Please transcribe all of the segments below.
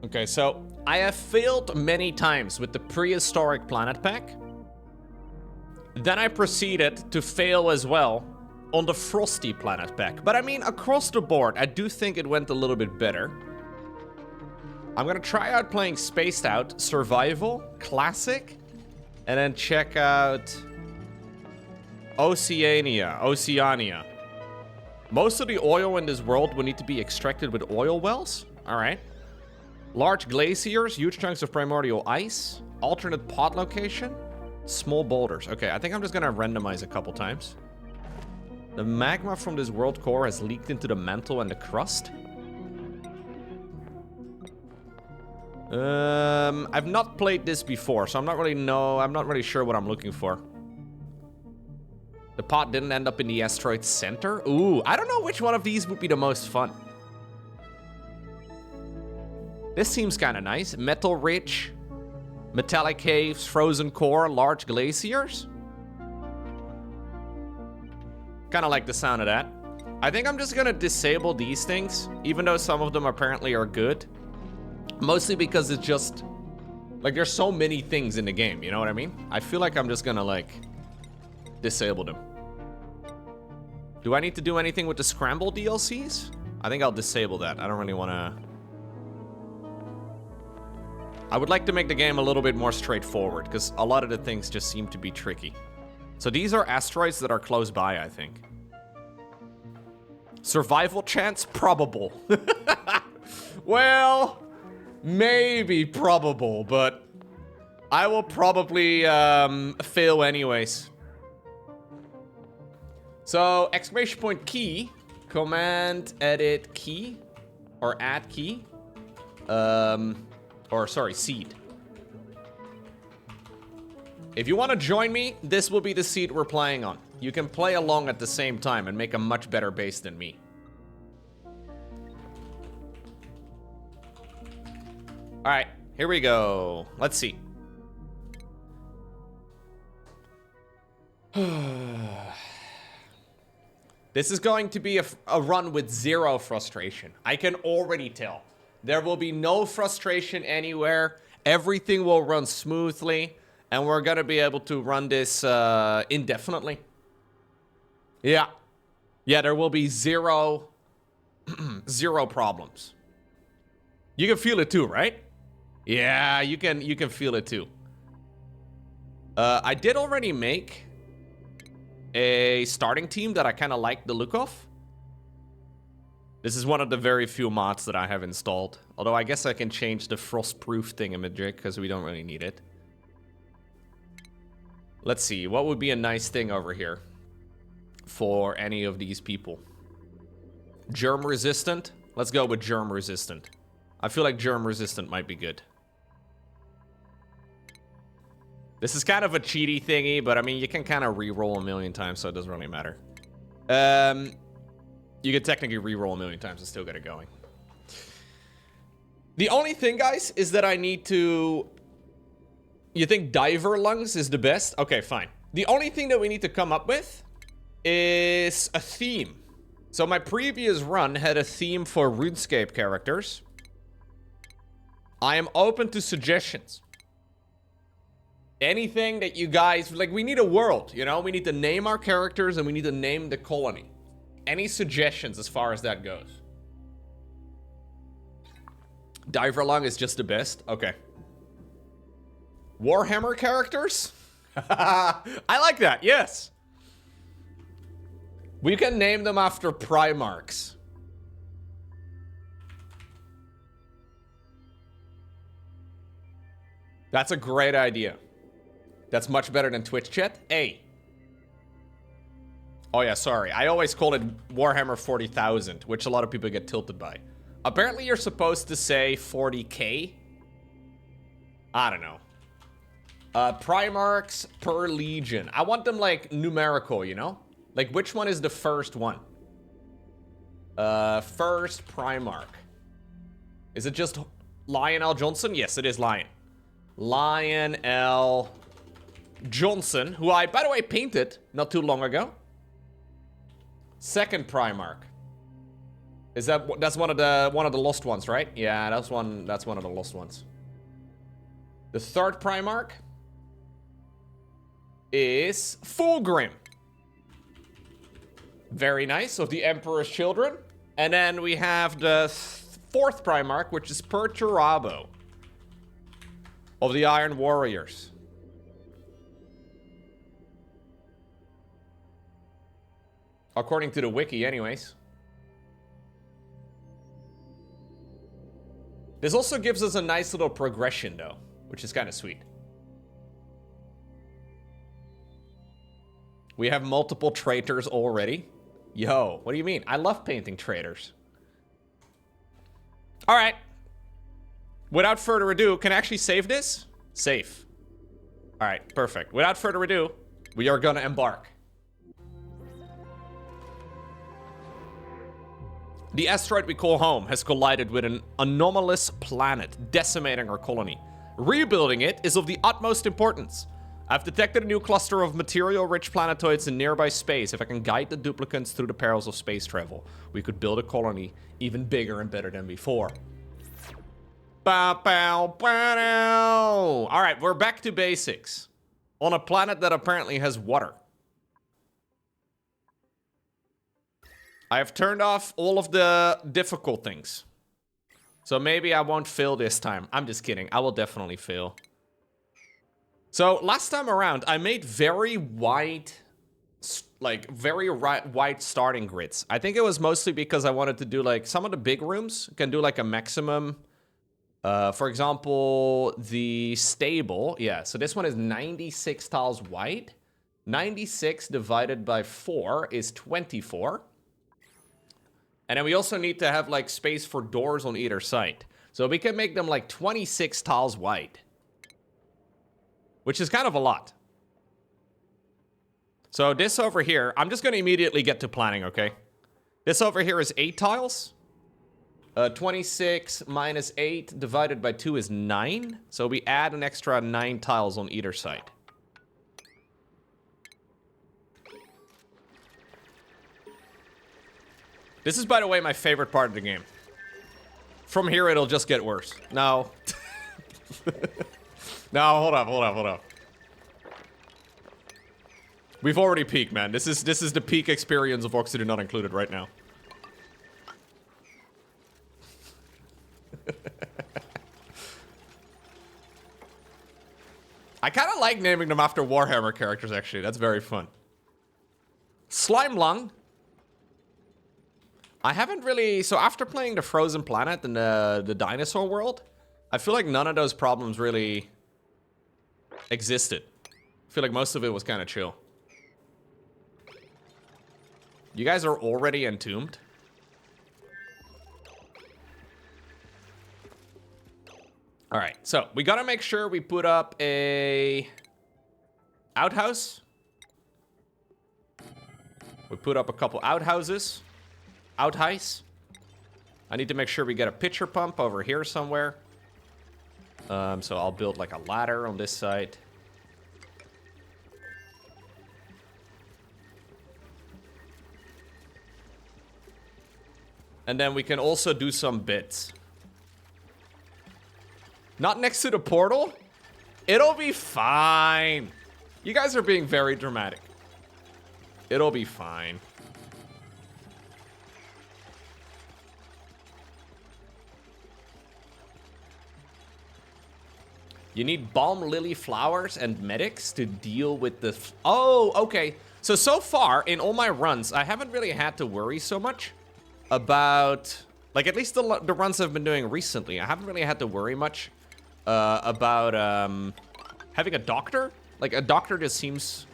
Okay, so I have failed many times with the prehistoric planet pack. Then I proceeded to fail as well on the frosty planet pack. But I mean, across the board, I do think it went a little bit better. I'm gonna try out playing Spaced Out, Survival, Classic, and then check out Oceania. Most of the oil in this world will need to be extracted with oil wells. All right. Large glaciers, huge chunks of primordial ice, alternate pod location, small boulders. Okay, I think I'm just gonna randomize a couple times. The magma from this world core has leaked into the mantle and the crust. I've not played this before, so I'm not really sure what I'm looking for. The pod didn't end up in the asteroid center. Ooh, I don't know which one of these would be the most fun. This seems kind of nice. Metal rich, metallic caves, frozen core, large glaciers. Kind of like the sound of that. I think I'm just gonna disable these things, even though some of them apparently are good. Mostly because it's just, like, there's so many things in the game, you know what I mean? I feel like I'm just gonna, like, disable them. Do I need to do anything with the Scramble DLCs? I think I'll disable that. I don't really wanna... I would like to make the game a little bit more straightforward, because a lot of the things just seem to be tricky. So these are asteroids that are close by, I think. Survival chance? Probable. Well, maybe probable, but I will probably fail anyways. So, exclamation point key, command edit key, or add key. Or sorry, seed. If you want to join me, this will be the seed we're playing on. You can play along at the same time and make a much better base than me. All right, here we go. Let's see. This is going to be a run with zero frustration. I can already tell. There will be no frustration anywhere. Everything will run smoothly. And we're going to be able to run this indefinitely. Yeah. Yeah, there will be zero problems. You can feel it too, right? Yeah, you can feel it too. I did already make a starting team that I kind of like the look of. This is one of the very few mods that I have installed. Although I guess I can change the frost-proof thingamajig because we don't really need it. Let's see, what would be a nice thing over here for any of these people? Germ resistant? Let's go with germ resistant. I feel like germ resistant might be good. This is kind of a cheaty thingy, but I mean, you can kind of re-roll a million times, so it doesn't really matter. You could technically re-roll a million times and still get it going. The only thing, guys, is that I need to... You think diver lungs is the best? Okay, fine. The only thing that we need to come up with is a theme. So my previous run had a theme for RuneScape characters. I am open to suggestions. Anything that you guys... Like, we need a world, you know? We need to name our characters and we need to name the colony. Any suggestions as far as that goes? Diver lung is just the best? Okay. Warhammer characters? I like that, yes. We can name them after Primarchs. That's a great idea. That's much better than Twitch chat. Hey. Oh yeah, sorry. I always call it Warhammer 40,000, which a lot of people get tilted by. Apparently you're supposed to say 40k. I don't know. Primarchs per legion. I want them like numerical, you know? Like which one is the first one? First Primarch. Is it just Lionel Johnson? Yes, it is Lion. Lionel Johnson, who I, by the way, painted not too long ago. Second Primarch. That's one of the lost ones, right? Yeah, that's one of the lost ones. The third Primarch is Fulgrim. Very nice, of the Emperor's Children. And then we have the fourth Primarch, which is Perturabo of the Iron Warriors. According to the wiki, anyways. This also gives us a nice little progression, though, which is kind of sweet. We have multiple traitors already. Yo, what do you mean? I love painting traitors. All right. Without further ado, can I actually save this? Save. All right, perfect. Without further ado, we are gonna embark. The asteroid we call home has collided with an anomalous planet, decimating our colony. Rebuilding it is of the utmost importance. I've detected a new cluster of material-rich planetoids in nearby space. If I can guide the duplicants through the perils of space travel, we could build a colony even bigger and better than before. Bow, bow, bow. All right, we're back to basics. On a planet that apparently has water. I have turned off all of the difficult things. So maybe I won't fail this time. I'm just kidding. I will definitely fail. So last time around, I made very wide, wide starting grids. I think it was mostly because I wanted to do like some of the big rooms can do like a maximum. For example, the stable. Yeah, so this one is 96 tiles wide. 96 divided by 4 is 24. And then we also need to have like space for doors on either side. So we can make them like 26 tiles wide. Which is kind of a lot. So this over here, I'm just going to immediately get to planning, okay? This over here is 8 tiles. 26 minus 8 divided by 2 is 9. So we add an extra 9 tiles on either side. This is, by the way, my favorite part of the game. From here, it'll just get worse. No. No, hold up. We've already peaked, man. This is the peak experience of Oxygen Not Included right now. I kind of like naming them after Warhammer characters, actually. That's very fun. Slime Lung. I haven't really... So after playing the Frozen Planet and the Dinosaur World, I feel like none of those problems really existed. I feel like most of it was kind of chill. You guys are already entombed? All right, so we gotta make sure we put up a outhouse. We put up a couple outhouses. Outhouse. I need to make sure we get a pitcher pump over here somewhere. So I'll build like a ladder on this side. And then we can also do some bits. Not next to the portal? It'll be fine. You guys are being very dramatic. It'll be fine. You need balm lily flowers and medics to deal with the... Oh, okay. So far, in all my runs, I haven't really had to worry so much about... Like, at least the runs I've been doing recently, I haven't really had to worry much about having a doctor. Like, a doctor just seems...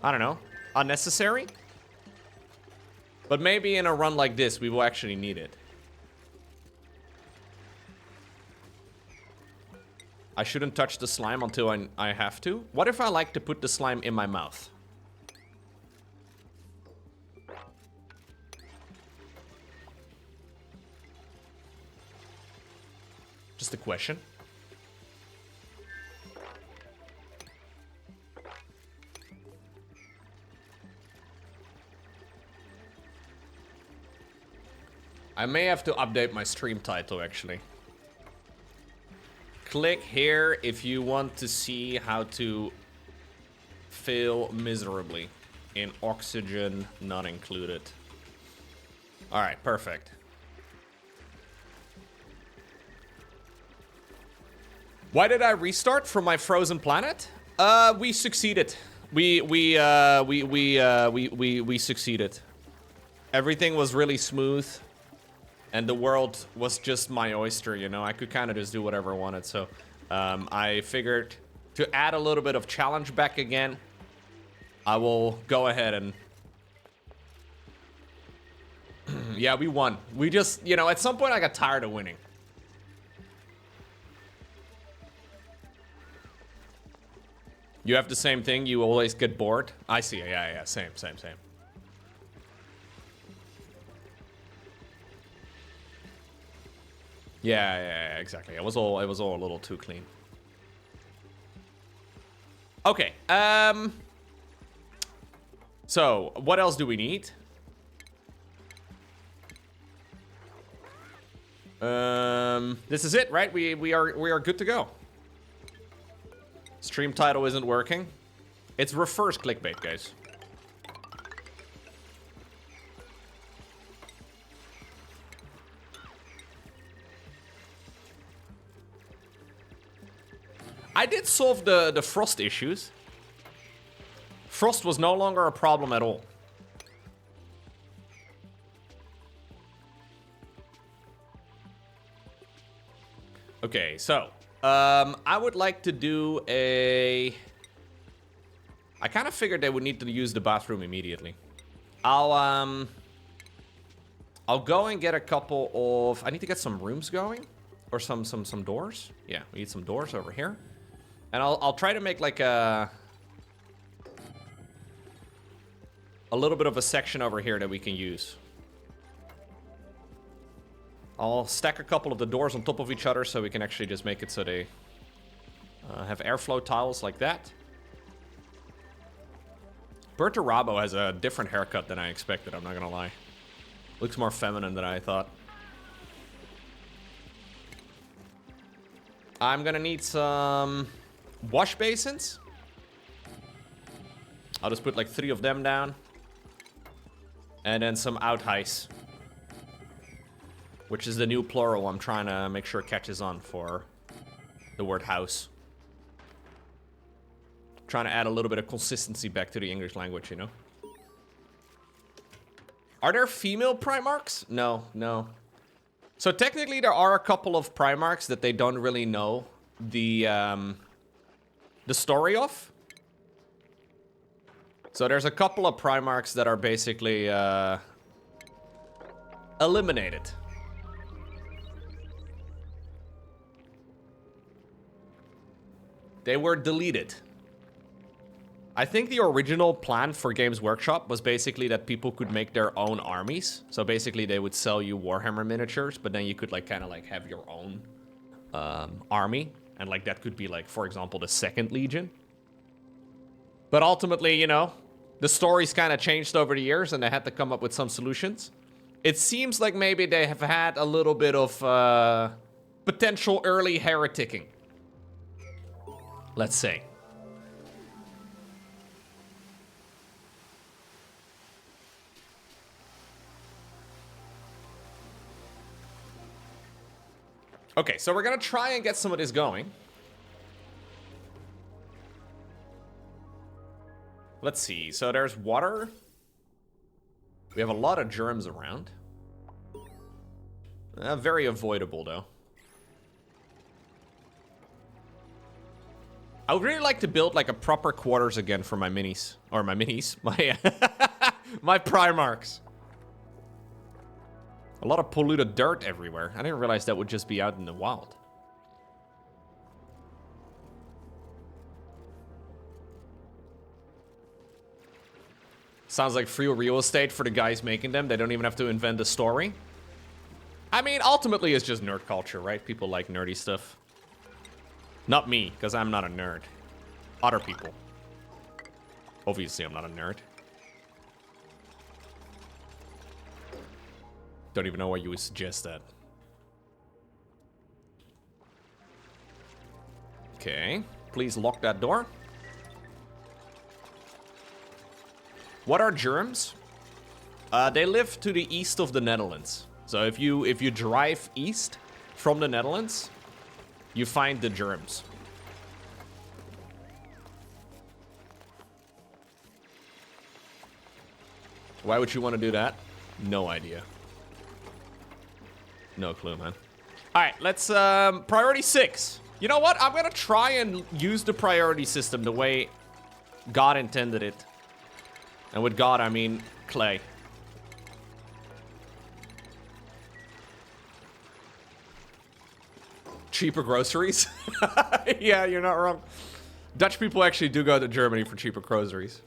I don't know. Unnecessary. But maybe in a run like this, we will actually need it. I shouldn't touch the slime until I have to. What if I like to put the slime in my mouth? Just a question. I may have to update my stream title, actually. Click here if you want to see how to fail miserably in oxygen not included. All right, perfect. Why did I restart from my frozen planet? We succeeded. We succeeded. Everything was really smooth, and the world was just my oyster, you know? I could kind of just do whatever I wanted, so I figured to add a little bit of challenge back again, I will go ahead and... yeah, we won. We just, you know, at some point I got tired of winning. You have the same thing, you always get bored? I see, yeah, same. Yeah, exactly. It was all a little too clean. Okay, so what else do we need? This is it, right? We are good to go. Stream title isn't working. It's reverse clickbait, guys. I did solve the frost issues. Frost was no longer a problem at all. Okay, so I would like to do a... I kind of figured they would need to use the bathroom immediately. I'll go and get a couple of... I need to get some rooms going. Or some doors. Yeah, we need some doors over here. And I'll try to make like a little bit of a section over here that we can use. I'll stack a couple of the doors on top of each other so we can actually just make it so they have airflow tiles like that. Berta Rabo has a different haircut than I expected, I'm not gonna lie. Looks more feminine than I thought. I'm gonna need some wash basins. I'll just put like 3 of them down. And then some outhighs. Which is the new plural I'm trying to make sure catches on for the word house. Trying to add a little bit of consistency back to the English language, you know? Are there female Primarchs? No. So technically there are a couple of Primarchs that they don't really know the story of. So there's a couple of Primarchs that are basically eliminated. They were deleted. I think the original plan for Games Workshop was basically that people could make their own armies. So basically they would sell you Warhammer miniatures, but then you could like kind of like have your own army. And like that could be like, for example, the 2nd Legion. But ultimately, you know, the story's kind of changed over the years and they had to come up with some solutions. It seems like maybe they have had a little bit of potential early hereticking. Let's say. Okay, so we're gonna try and get some of this going. Let's see, so there's water. We have a lot of germs around. Very avoidable, though. I would really like to build like a proper quarters again for my minis. Or my minis, my, my Primarchs. A lot of polluted dirt everywhere. I didn't realize that would just be out in the wild. Sounds like free real estate for the guys making them. They don't even have to invent a story. I mean, ultimately, it's just nerd culture, right? People like nerdy stuff. Not me, because I'm not a nerd. Other people. Obviously, I'm not a nerd. Don't even know why you would suggest that. Okay, please lock that door. What are germs? They live to the east of the Netherlands. So if you drive east from the Netherlands, you find the germs. Why would you want to do that? No idea. No clue, man. All right, let's priority 6. You know what? I'm gonna try and use the priority system the way God intended it. And with God, I mean clay. Cheaper groceries? Yeah, you're not wrong. Dutch people actually do go to Germany for cheaper groceries.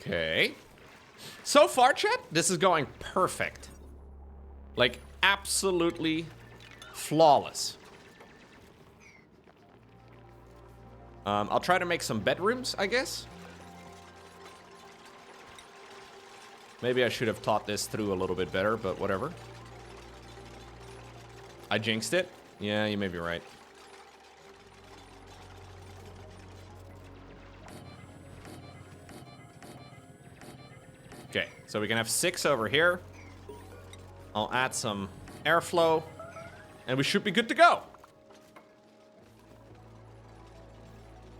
Okay. So far, chat, this is going perfect. Like, absolutely flawless. I'll try to make some bedrooms, I guess. Maybe I should have thought this through a little bit better, but whatever. I jinxed it? Yeah, you may be right. Okay, so we can have 6 over here. I'll add some airflow, and we should be good to go.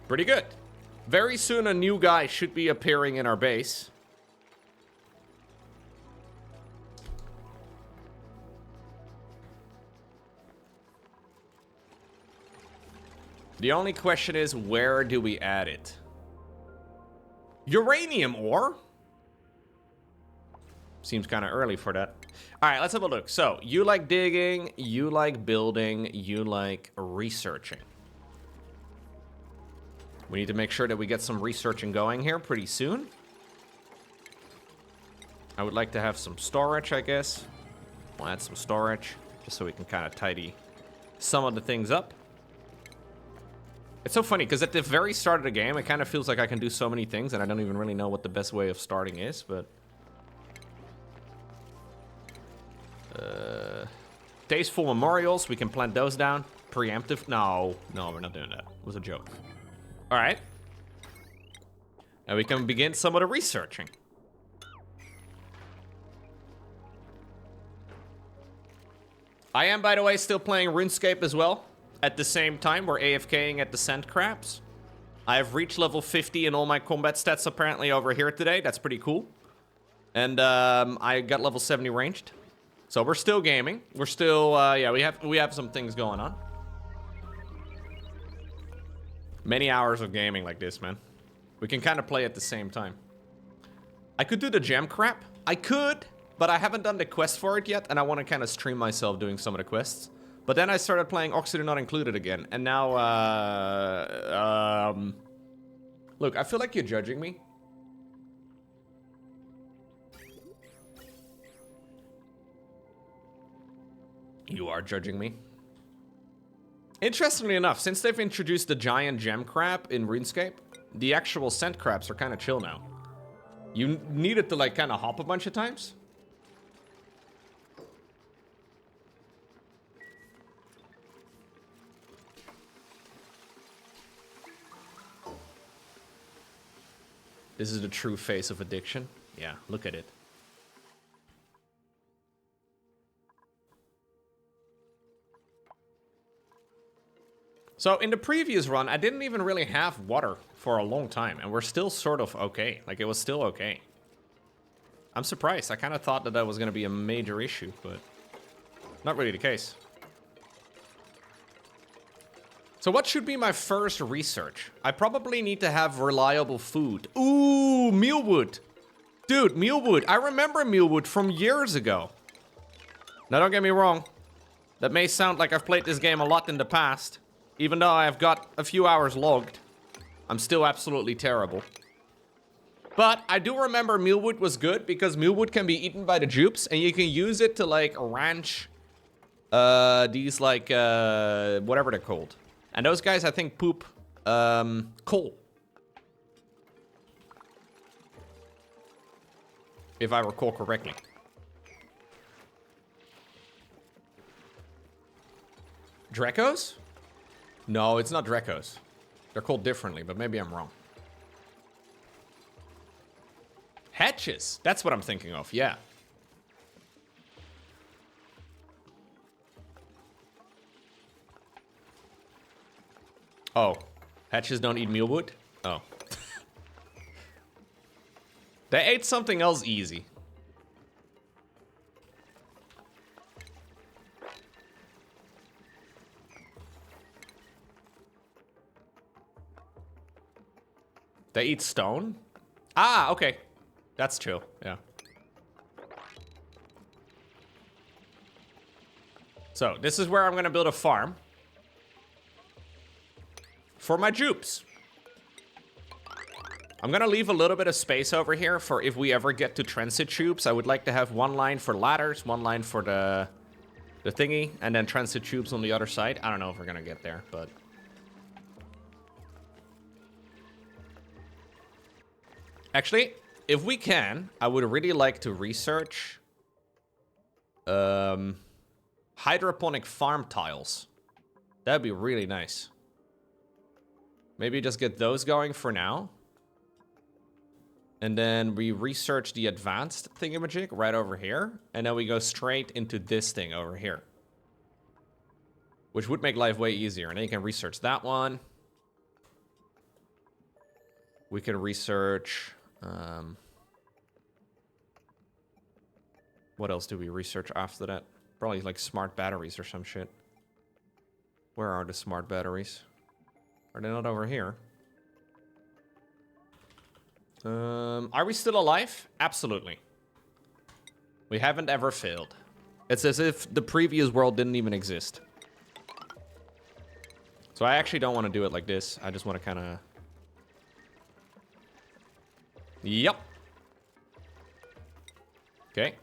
Pretty good. Very soon a new guy should be appearing in our base. The only question is, where do we add it? Uranium ore? Seems kind of early for that. All right, let's have a look. So, you like digging, you like building, you like researching. We need to make sure that we get some researching going here pretty soon. I would like to have some storage, I guess. We'll add some storage, just so we can kind of tidy some of the things up. It's so funny, because at the very start of the game, it kind of feels like I can do so many things, and I don't even really know what the best way of starting is, but... Tasteful memorials, we can plant those down. Preemptive, no, we're not doing that. It was a joke. All right. Now we can begin some of the researching. I am, by the way, still playing RuneScape as well. At the same time, we're AFKing at the sand crabs. I have reached level 50 in all my combat stats apparently over here today. That's pretty cool. And I got level 70 ranged. So we're still gaming. We're still, yeah, we have some things going on. Many hours of gaming like this, man. We can kind of play at the same time. I could do the gem crap. I could, but I haven't done the quest for it yet, and I want to kind of stream myself doing some of the quests. But then I started playing Oxygen Not Included again, and now, look, I feel like you're judging me. You are judging me. Interestingly enough, since they've introduced the giant gem crab in RuneScape, the actual scent crabs are kind of chill now. You needed to, like, kind of hop a bunch of times. This is the true face of addiction. Yeah, look at it. So in the previous run, I didn't even really have water for a long time, and we're still sort of okay. Like, it was still okay. I'm surprised. I kind of thought that that was going to be a major issue, but not really the case. So what should be my first research? I probably need to have reliable food. Ooh, mealwood. Dude, mealwood. I remember mealwood from years ago. Now, don't get me wrong. That may sound like I've played this game a lot in the past. Even though I've got a few hours logged, I'm still absolutely terrible. But I do remember mealwood was good because mealwood can be eaten by the dupes, and you can use it to, like, ranch These like whatever they're called. And those guys I think poop coal. If I recall correctly. Dracos? No, it's not Dracos. They're called differently, but maybe I'm wrong. Hatches. That's what I'm thinking of, yeah. Oh. Hatches don't eat mealwood? Oh. They ate something else easy. They eat stone? Ah, okay. That's chill, yeah. So, this is where I'm gonna build a farm. For my jupes. I'm gonna leave a little bit of space over here for if we ever get to transit tubes. I would like to have one line for ladders, one line for the thingy, and then transit tubes on the other side. I don't know if we're gonna get there, but... Actually, if we can, I would really like to research hydroponic farm tiles. That'd be really nice. Maybe just get those going for now. And then we research the advanced thingamajig right over here. And then we go straight into this thing over here. Which would make life way easier. And then you can research that one. We can research... what else do we research after that? Probably like smart batteries or some shit. Where are the smart batteries? Are they not over here? Are we still alive? Absolutely. We haven't ever failed. It's as if the previous world didn't even exist. So I actually don't want to do it like this. I just want to kind of... Yep. Okay.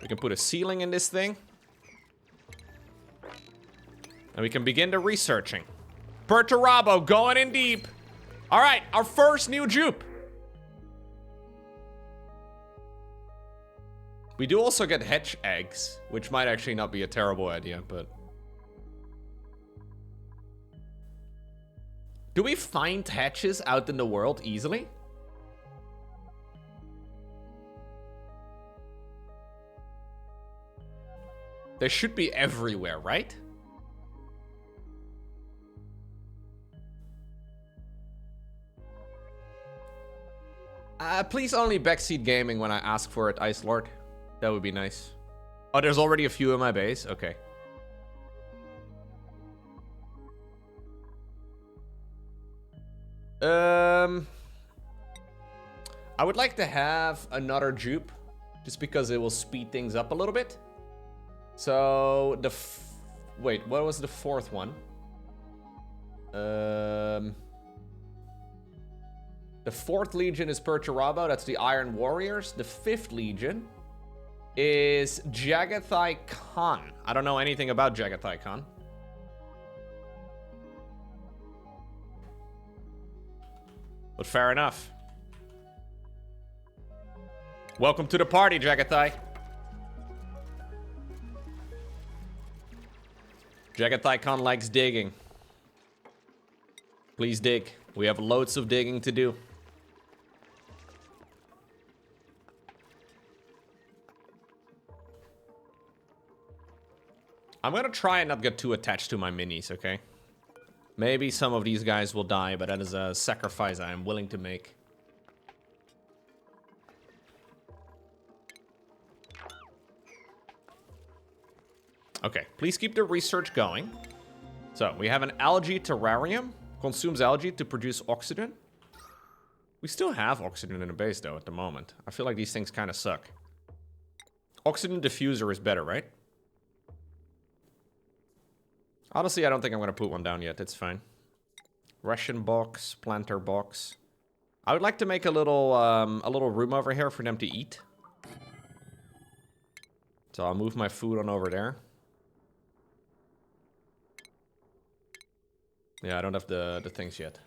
We can put a ceiling in this thing. And we can begin the researching. Perturabo going in deep. All right, our first new jupe. We do also get hatch eggs, which might actually not be a terrible idea, but... Do we find hatches out in the world easily? They should be everywhere, right? Please only backseat gaming when I ask for it, Ice Lord. That would be nice. Oh, there's already a few in my base? Okay. I would like to have another jupe, just because it will speed things up a little bit. So, wait, what was the fourth one? The fourth legion is Perturabo, that's the Iron Warriors. The fifth legion is Jagathai Khan. I don't know anything about Jagathai Khan. But fair enough. Welcome to the party, Jagathai. Jagathai Khan likes digging. Please dig. We have loads of digging to do. I'm gonna try and not get too attached to my minis, okay? Maybe some of these guys will die, but that is a sacrifice I am willing to make. Okay, please keep the research going. So, we have an algae terrarium. Consumes algae to produce oxygen. We still have oxygen in the base, though, at the moment. I feel like these things kind of suck. Oxygen diffuser is better, right? Honestly, I don't think I'm going to put one down yet. It's fine. Ration box, planter box. I would like to make a little room over here for them to eat. So I'll move my food on over there. Yeah, I don't have the things yet.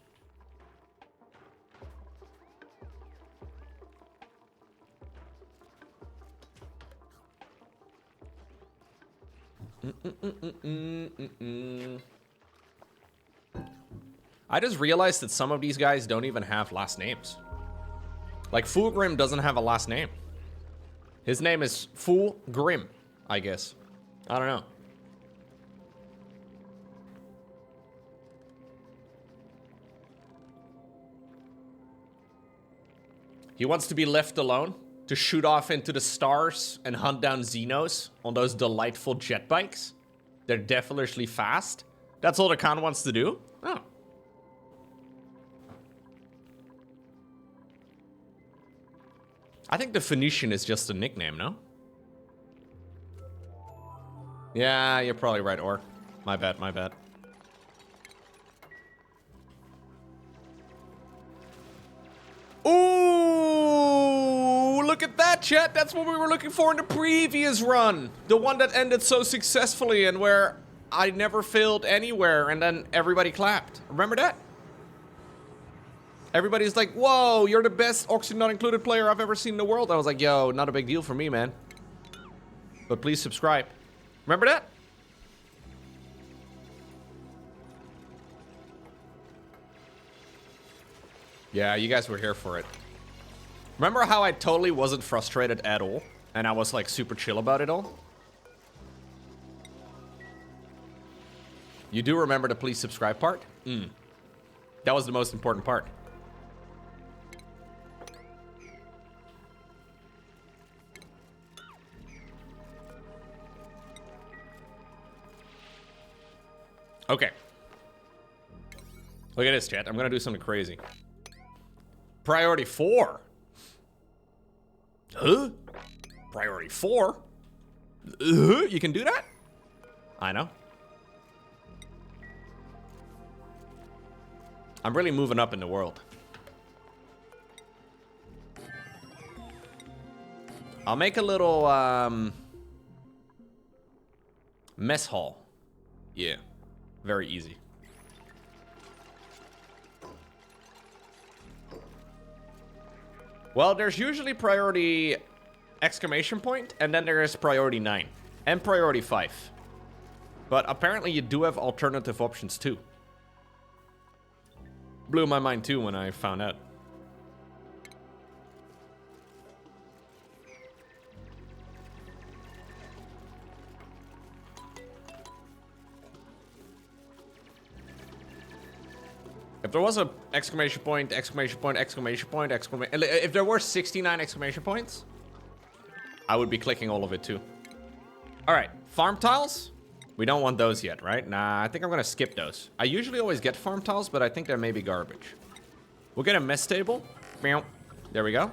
I just realized that some of these guys don't even have last names. Like, Fulgrim doesn't have a last name. His name is Fulgrim, I guess. I don't know. He wants to be left alone to shoot off into the stars and hunt down Xenos on those delightful jet bikes. They're devilishly fast. That's all the Khan wants to do? Oh. I think the Phoenician is just a nickname, no? Yeah, you're probably right, Or. My bad, my bad. Ooh, look at that, chat. That's what we were looking for in the previous run. The one that ended so successfully and where I never failed anywhere and then everybody clapped. Remember that? Everybody's like, whoa, you're the best Oxygen Not Included player I've ever seen in the world. I was like, yo, not a big deal for me, man. But please subscribe. Remember that? Yeah, you guys were here for it. Remember how I totally wasn't frustrated at all? And I was like super chill about it all? You do remember the please subscribe part? That was the most important part. Okay. Look at this, chat. I'm gonna do something crazy. Priority 4. Huh? Priority 4? You can do that? I know. I'm really moving up in the world. I'll make a little mess hall. Yeah. Very easy. Well, there's usually priority exclamation point, and then there is priority 9 and priority 5. But apparently you do have alternative options too. Blew my mind too when I found out. If there was a exclamation point, exclamation point, exclamation point, exclamation... If there were 69 exclamation points, I would be clicking all of it too. Alright, farm tiles? We don't want those yet, right? Nah, I think I'm gonna skip those. I usually always get farm tiles, but I think they may be garbage. We'll get a mess table. There we go.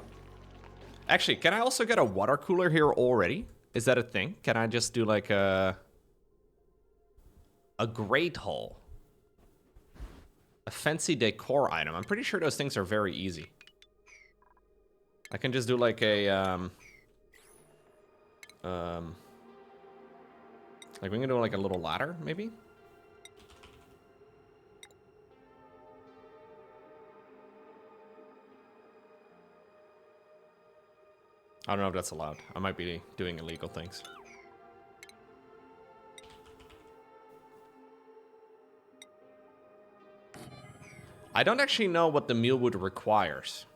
Actually, can I also get a water cooler here already? Is that a thing? Can I just do like a grate hole? A fancy decor item. I'm pretty sure those things are very easy. I can just do like a like we can do like a little ladder, maybe? I don't know if that's allowed. I might be doing illegal things. I don't actually know what the mealwood requires.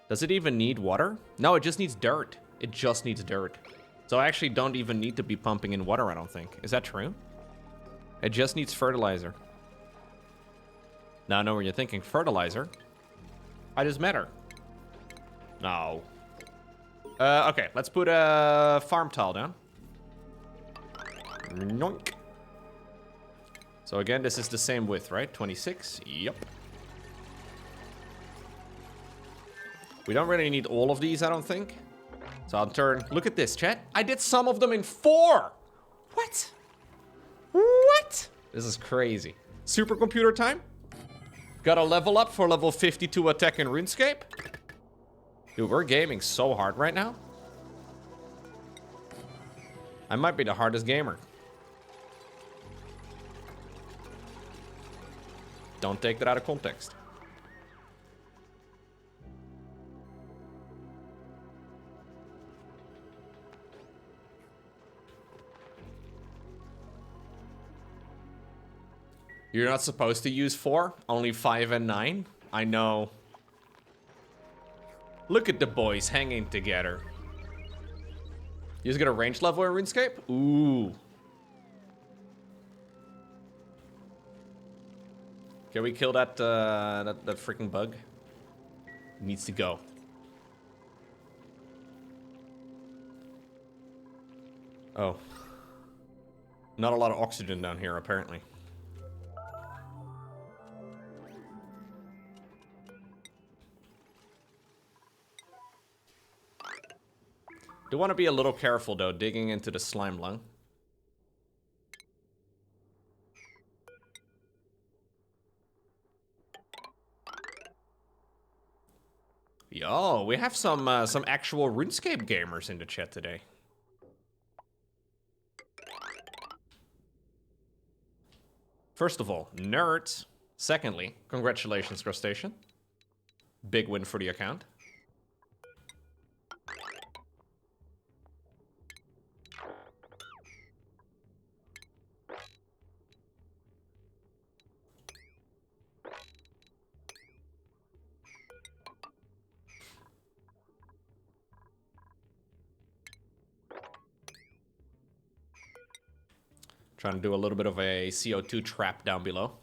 Does it even need water? No, it just needs dirt. It just needs dirt. So I actually don't even need to be pumping in water, I don't think. Is that true? It just needs fertilizer. Now I know where you're thinking. Fertilizer? I just met her. No. Okay, let's put a farm tile down. Noink. So again, this is the same width, right? 26? Yep. We don't really need all of these, I don't think. So I'll turn... Look at this, chat. I did some of them in 4! What? What? This is crazy. Supercomputer time? Gotta level up for level 52 attack in RuneScape? Dude, we're gaming so hard right now. I might be the hardest gamer. Don't take that out of context. You're not supposed to use 4, only 5 and 9. I know. Look at the boys hanging together. You just get a range level in RuneScape? Ooh. Can we kill that that freaking bug? It needs to go. Oh. Not a lot of oxygen down here, apparently. Do want to be a little careful, though, digging into the slime lung. Yo, we have some actual RuneScape gamers in the chat today. First of all, nerds. Secondly, congratulations, Crustacean. Big win for the account. Trying to do a little bit of a CO2 trap down below.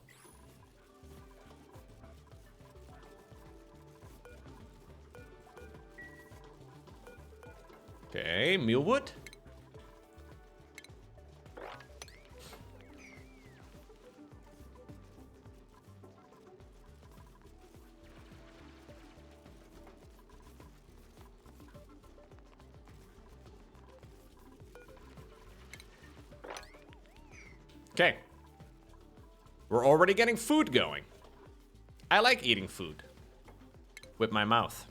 Okay, mealwood. Okay. We're already getting food going. I like eating food. With my mouth.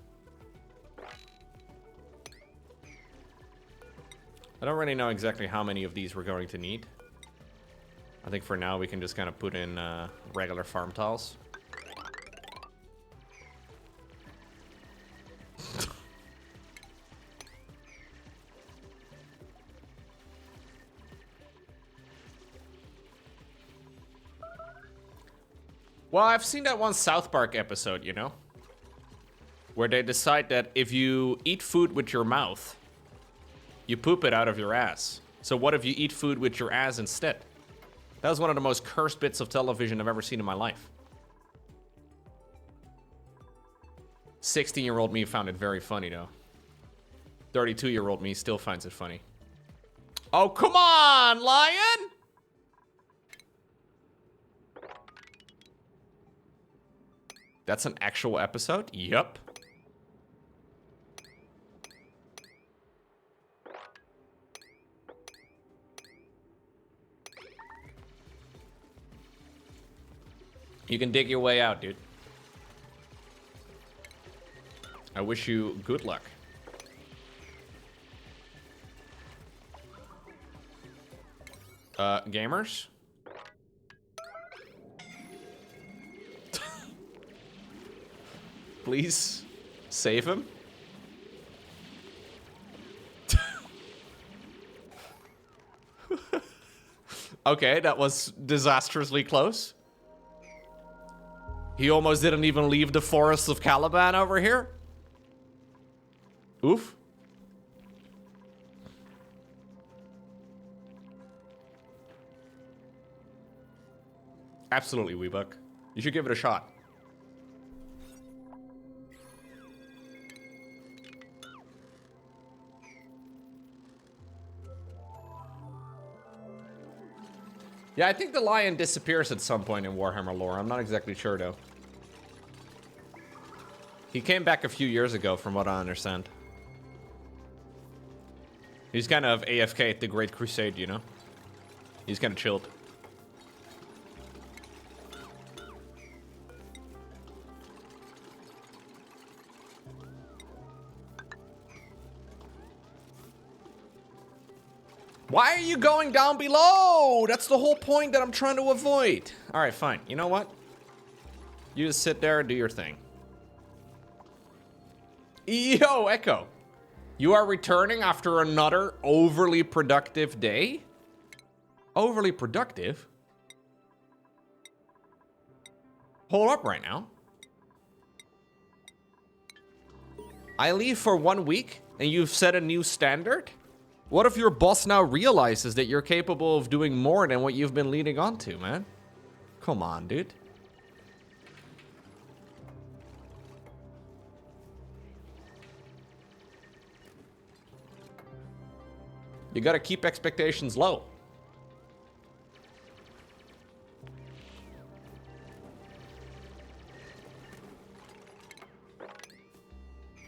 I don't really know exactly how many of these we're going to need. I think for now we can just kind of put in regular farm tiles. Well, I've seen that one South Park episode, you know? Where they decide that if you eat food with your mouth, you poop it out of your ass. So what if you eat food with your ass instead? That was one of the most cursed bits of television I've ever seen in my life. 16-year-old me found it very funny, though. 32-year-old me still finds it funny. Oh, come on, lion! That's an actual episode? Yup. You can dig your way out, dude. I wish you good luck. Gamers? Please save him. Okay, that was disastrously close. He almost didn't even leave the forests of Caliban over here. Oof. Absolutely, Weebuck. You should give it a shot. Yeah, I think the lion disappears at some point in Warhammer lore. I'm not exactly sure, though. He came back a few years ago, from what I understand. He's kind of AFK at the Great Crusade, you know? He's kind of chilled. Why are you going down below? That's the whole point that I'm trying to avoid. All right, fine. You know what? You just sit there and do your thing. Yo, Echo. You are returning after another overly productive day? Overly productive? Hold up right now. I leave for 1 week and you've set a new standard? What if your boss now realizes that you're capable of doing more than what you've been leading on to, man? Come on, dude. You gotta keep expectations low.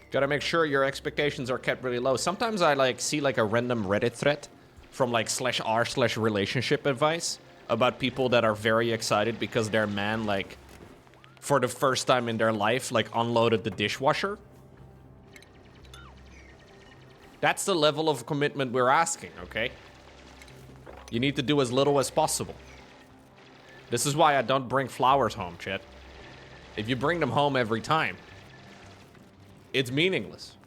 Gotta make sure your expectations are kept really low. Sometimes I like see like a random Reddit thread from like /r/relationship advice about people that are very excited because their man like for the first time in their life like unloaded the dishwasher. That's the level of commitment we're asking, okay? You need to do as little as possible. This is why I don't bring flowers home, Chet. If you bring them home every time, it's meaningless.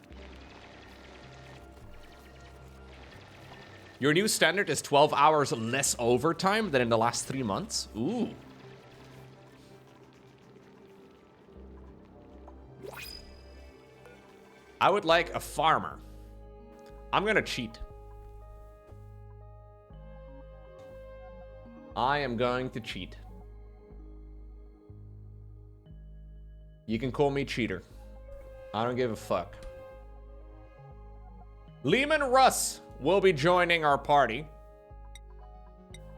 Your new standard is 12 hours less overtime than in the last 3 months? Ooh. I would like a farmer. I'm gonna cheat. I am going to cheat. You can call me cheater. I don't give a fuck. Lehman Russ will be joining our party.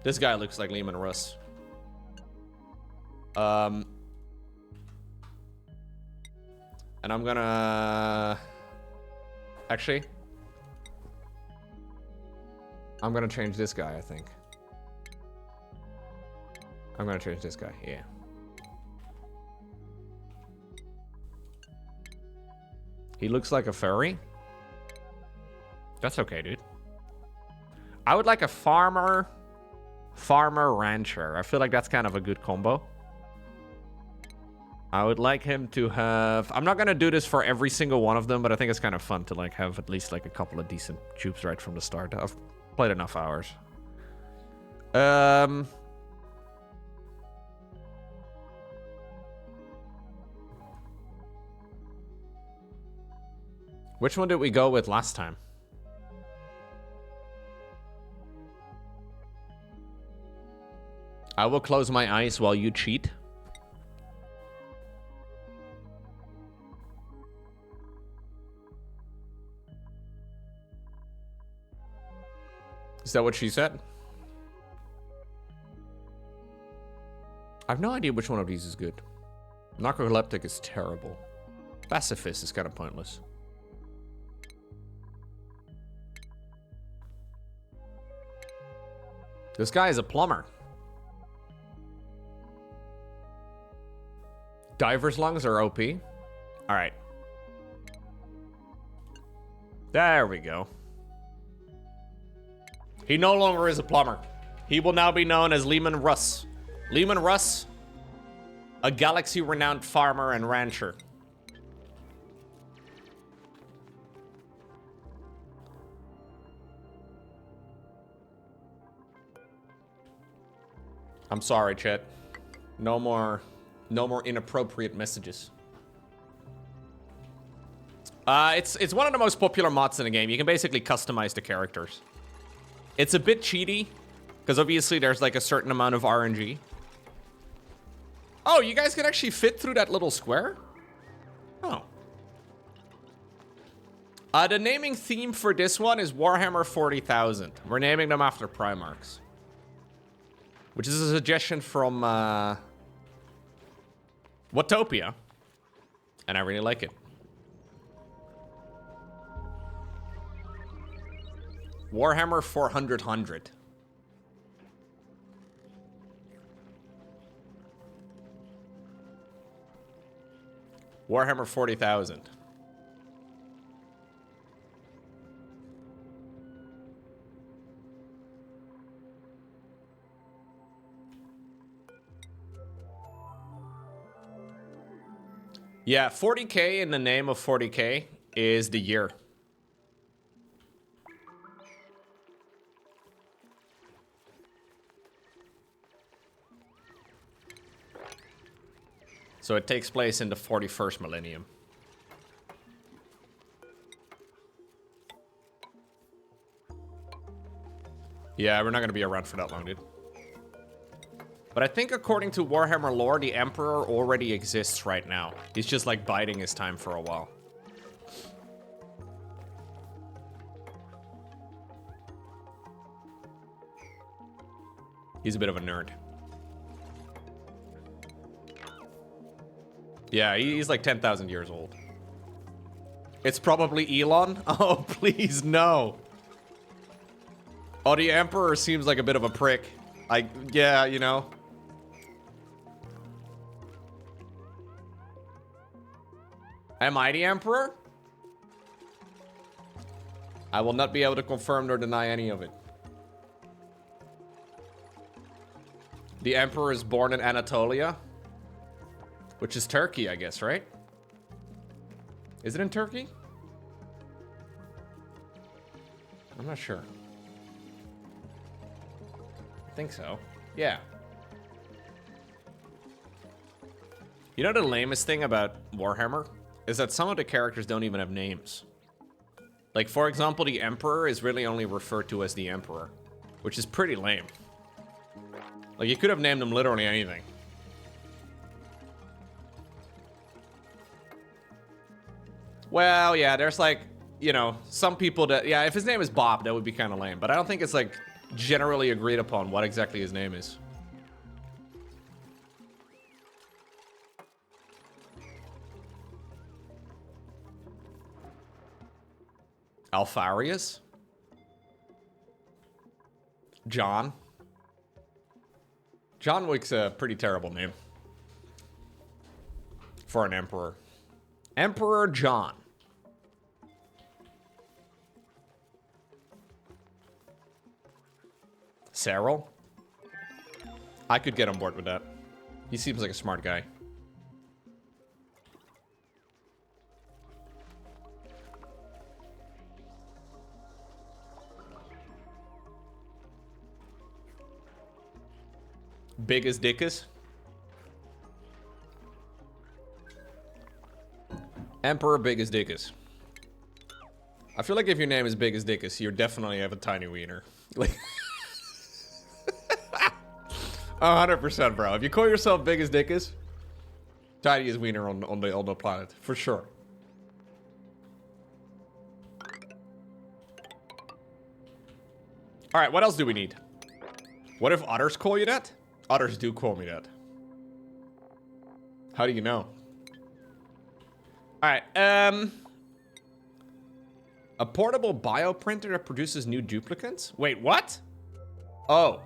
This guy looks like Lehman Russ. And I'm gonna... Actually... I'm gonna change this guy, I think. I'm gonna change this guy, yeah. He looks like a furry. That's okay, dude. I would like a farmer rancher. I feel like that's kind of a good combo. I would like him to have... I'm not gonna do this for every single one of them, but I think it's kind of fun to like have at least like a couple of decent troops right from the start. I've played enough hours. Which one did we go with last time? I will close my eyes while you cheat. Is that what she said? I have no idea which one of these is good. Narcoleptic is terrible. Pacifist is kind of pointless. This guy is a plumber. Diver's lungs are OP. All right. There we go. He no longer is a plumber. He will now be known as Lehman Russ. Lehman Russ, a galaxy-renowned farmer and rancher. I'm sorry, Chet. No more inappropriate messages. It's one of the most popular mods in the game. You can basically customize the characters. It's a bit cheaty, because obviously there's like a certain amount of RNG. Oh, you guys can actually fit through that little square? Oh. The naming theme for this one is Warhammer 40,000. We're naming them after Primarchs. Which is a suggestion from Watopia. And I really like it. Warhammer 400. Warhammer 40,000. Yeah, 40k in the name of 40k is the year. So it takes place in the 41st millennium. Yeah, we're not going to be around for that long, dude. But I think according to Warhammer lore, the Emperor already exists right now. He's just like biding his time for a while. He's a bit of a nerd. Yeah, he's like 10,000 years old. It's probably Elon? Oh, please, no. Oh, the Emperor seems like a bit of a prick. Yeah, you know. Am I the Emperor? I will not be able to confirm nor deny any of it. The Emperor is born in Anatolia, which is Turkey, I guess, right? Is it in Turkey? I'm not sure. I think so. Yeah. You know the lamest thing about Warhammer? Is that some of the characters don't even have names. Like, for example, the Emperor is really only referred to as the Emperor, which is pretty lame. Like, you could have named him literally anything. Well, yeah, there's like, you know, some people that, yeah, if his name is Bob, that would be kind of lame. But I don't think it's like generally agreed upon what exactly his name is. Alfarius? John? John Wick's a pretty terrible name for an emperor. Emperor John. Cyril? I could get on board with that. He seems like a smart guy. Big as Dickus? Emperor Big as Dickus. I feel like if your name is Big as Dickus, you definitely have a tiny wiener. Like 100%, bro. If you call yourself Big as Dickus, tiniest wiener on the planet, for sure. All right, what else do we need? What if others call you that? Others do call me that. How do you know? All right, a portable bioprinter that produces new duplicants? Wait, what? Oh.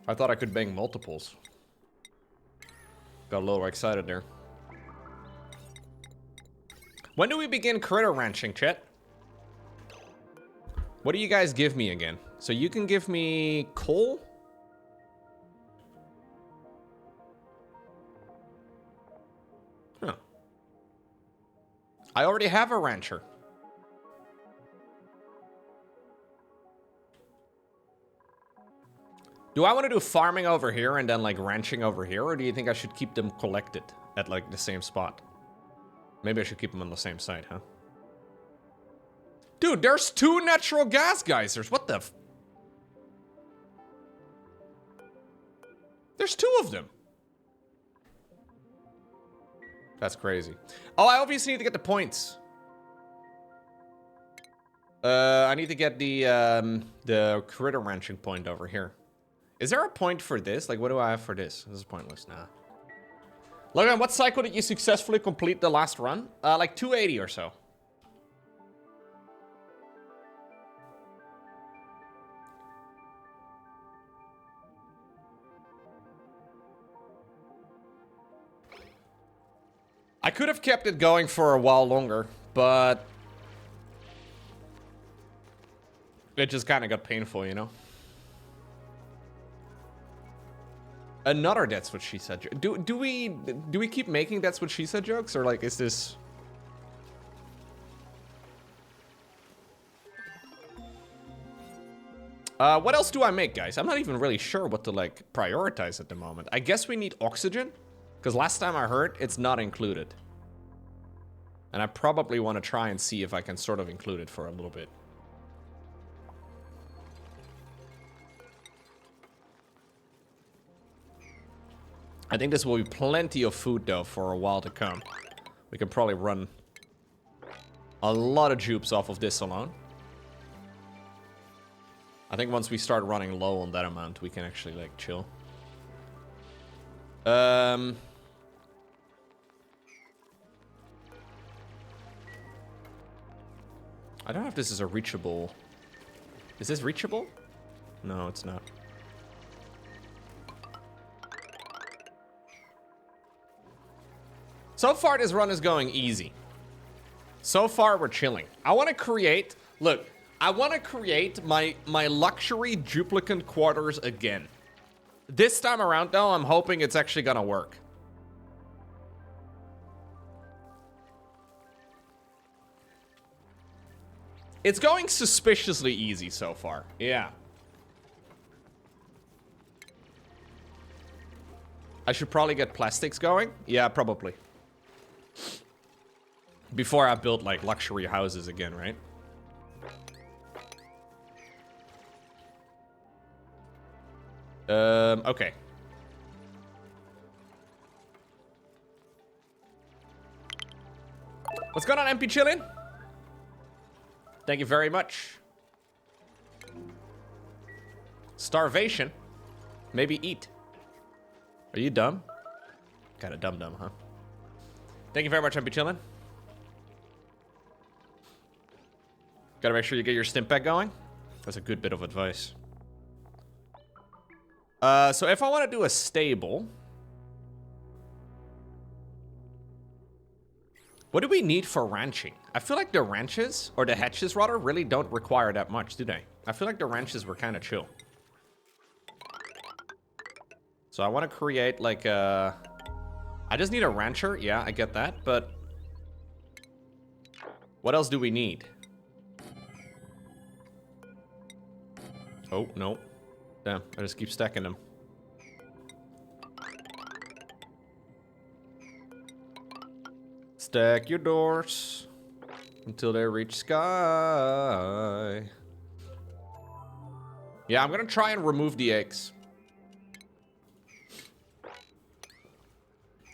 I thought I could bang multiples. Got a little excited there. When do we begin critter ranching, chat? What do you guys give me again? So you can give me coal? Huh. I already have a rancher. Do I want to do farming over here and then like ranching over here? Or do you think I should keep them collected at like the same spot? Maybe I should keep them on the same side, huh? Dude, there's 2 natural gas geysers. What the f... There's 2 of them. That's crazy. Oh, I obviously need to get the points. I need to get the critter ranching point over here. Is there a point for this? Like, what do I have for this? This is pointless. Nah. Logan, what cycle did you successfully complete the last run? Like 280 or so. I could have kept it going for a while longer, but it just kind of got painful, you know? Another that's what she said. Do we keep making that's what she said jokes, or like is this? What else do I make, guys? I'm not even really sure what to like prioritize at the moment. I guess we need oxygen, because last time I heard it's not included, and I probably want to try and see if I can sort of include it for a little bit. I think this will be plenty of food, though, for a while to come. We can probably run a lot of jupes off of this alone. I think once we start running low on that amount, we can actually, like, chill. I don't know if this is a reachable... Is this reachable? No, it's not. So far, this run is going easy. So far, we're chilling. I want to create... Look, I want to create my luxury duplicant quarters again. This time around, though, I'm hoping it's actually gonna work. It's going suspiciously easy so far. Yeah. I should probably get plastics going. Yeah, probably. Before I build, like, luxury houses again, right? Okay. What's going on, MP Chillin'? Thank you very much. Starvation? Maybe eat. Are you dumb? Kinda dumb, huh? Thank you very much, MP Chillin'. Gotta make sure you get your stimp pack going. That's a good bit of advice. So if I want to do a stable... What do we need for ranching? I feel like the ranches, or the hatches rather, really don't require that much, do they? I feel like the ranches were kind of chill. So I want to create like a... I just need a rancher, yeah, I get that, but... What else do we need? Oh, no. Damn, I just keep stacking them. Stack your doors until they reach sky. Yeah, I'm gonna try and remove the eggs.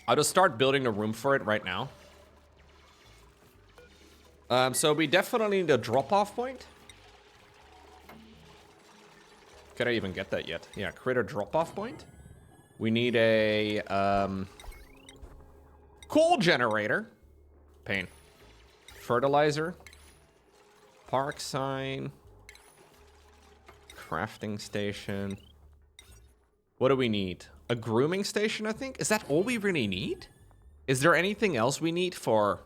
I'll just start building a room for it right now. So we definitely need a drop-off point. Could I even get that yet? Yeah, critter drop-off point. We need a coal generator. Pain. Fertilizer. Park sign. Crafting station. What do we need? A grooming station, I think? Is that all we really need? Is there anything else we need for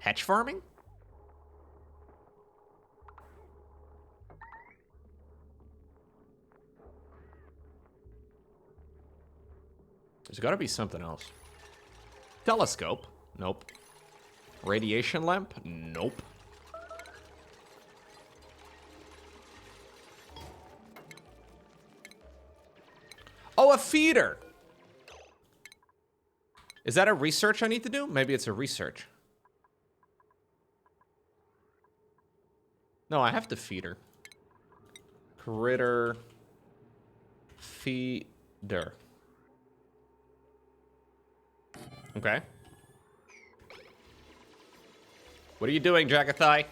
hatch farming? There's gotta be something else. Telescope? Nope. Radiation lamp? Nope. Oh, a feeder! Is that a research I need to do? Maybe it's a research. No, I have the feeder. Critter... feeder. Okay. What are you doing, Jagathai?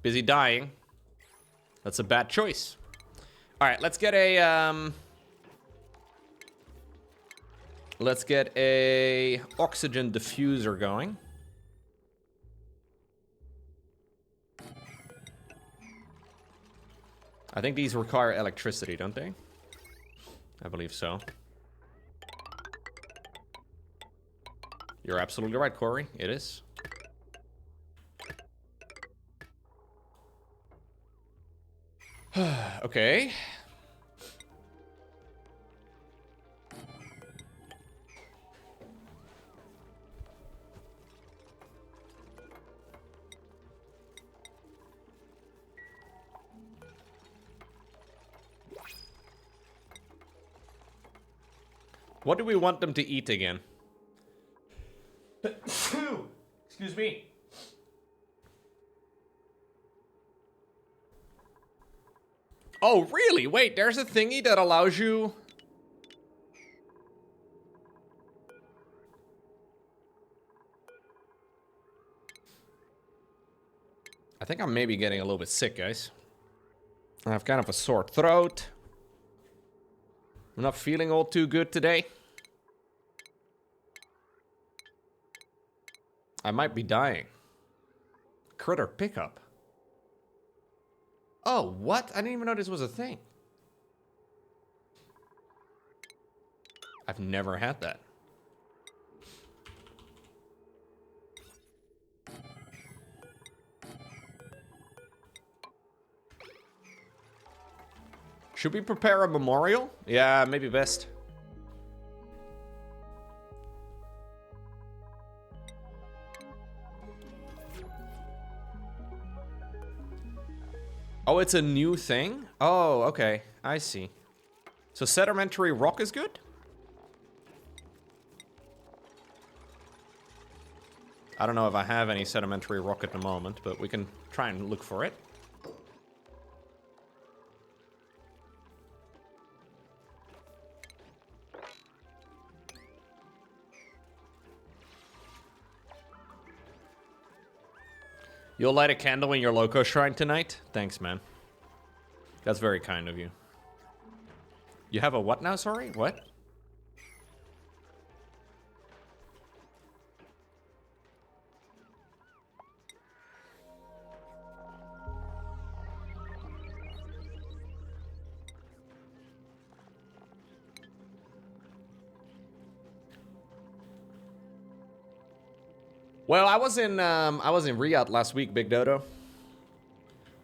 Busy dying. That's a bad choice. Alright, let's get a, let's get a oxygen diffuser going. I think these require electricity, don't they? I believe so. You're absolutely right, Corey. It is. Okay. What do we want them to eat again? Excuse me. Oh, really? Wait, there's a thingy that allows you... I think I'm maybe getting a little bit sick, guys. I have kind of a sore throat. I'm not feeling all too good today. I might be dying. Critter pickup. Oh, what? I didn't even know this was a thing. I've never had that. Should we prepare a memorial? Yeah, maybe best. Oh, it's a new thing? Oh, okay. I see. So sedimentary rock is good? I don't know if I have any sedimentary rock at the moment, but we can try and look for it. You'll light a candle in your loco shrine tonight? Thanks, man. That's very kind of you. You have a what now, sorry? What? Well, I was in Riyadh last week, Big Dodo.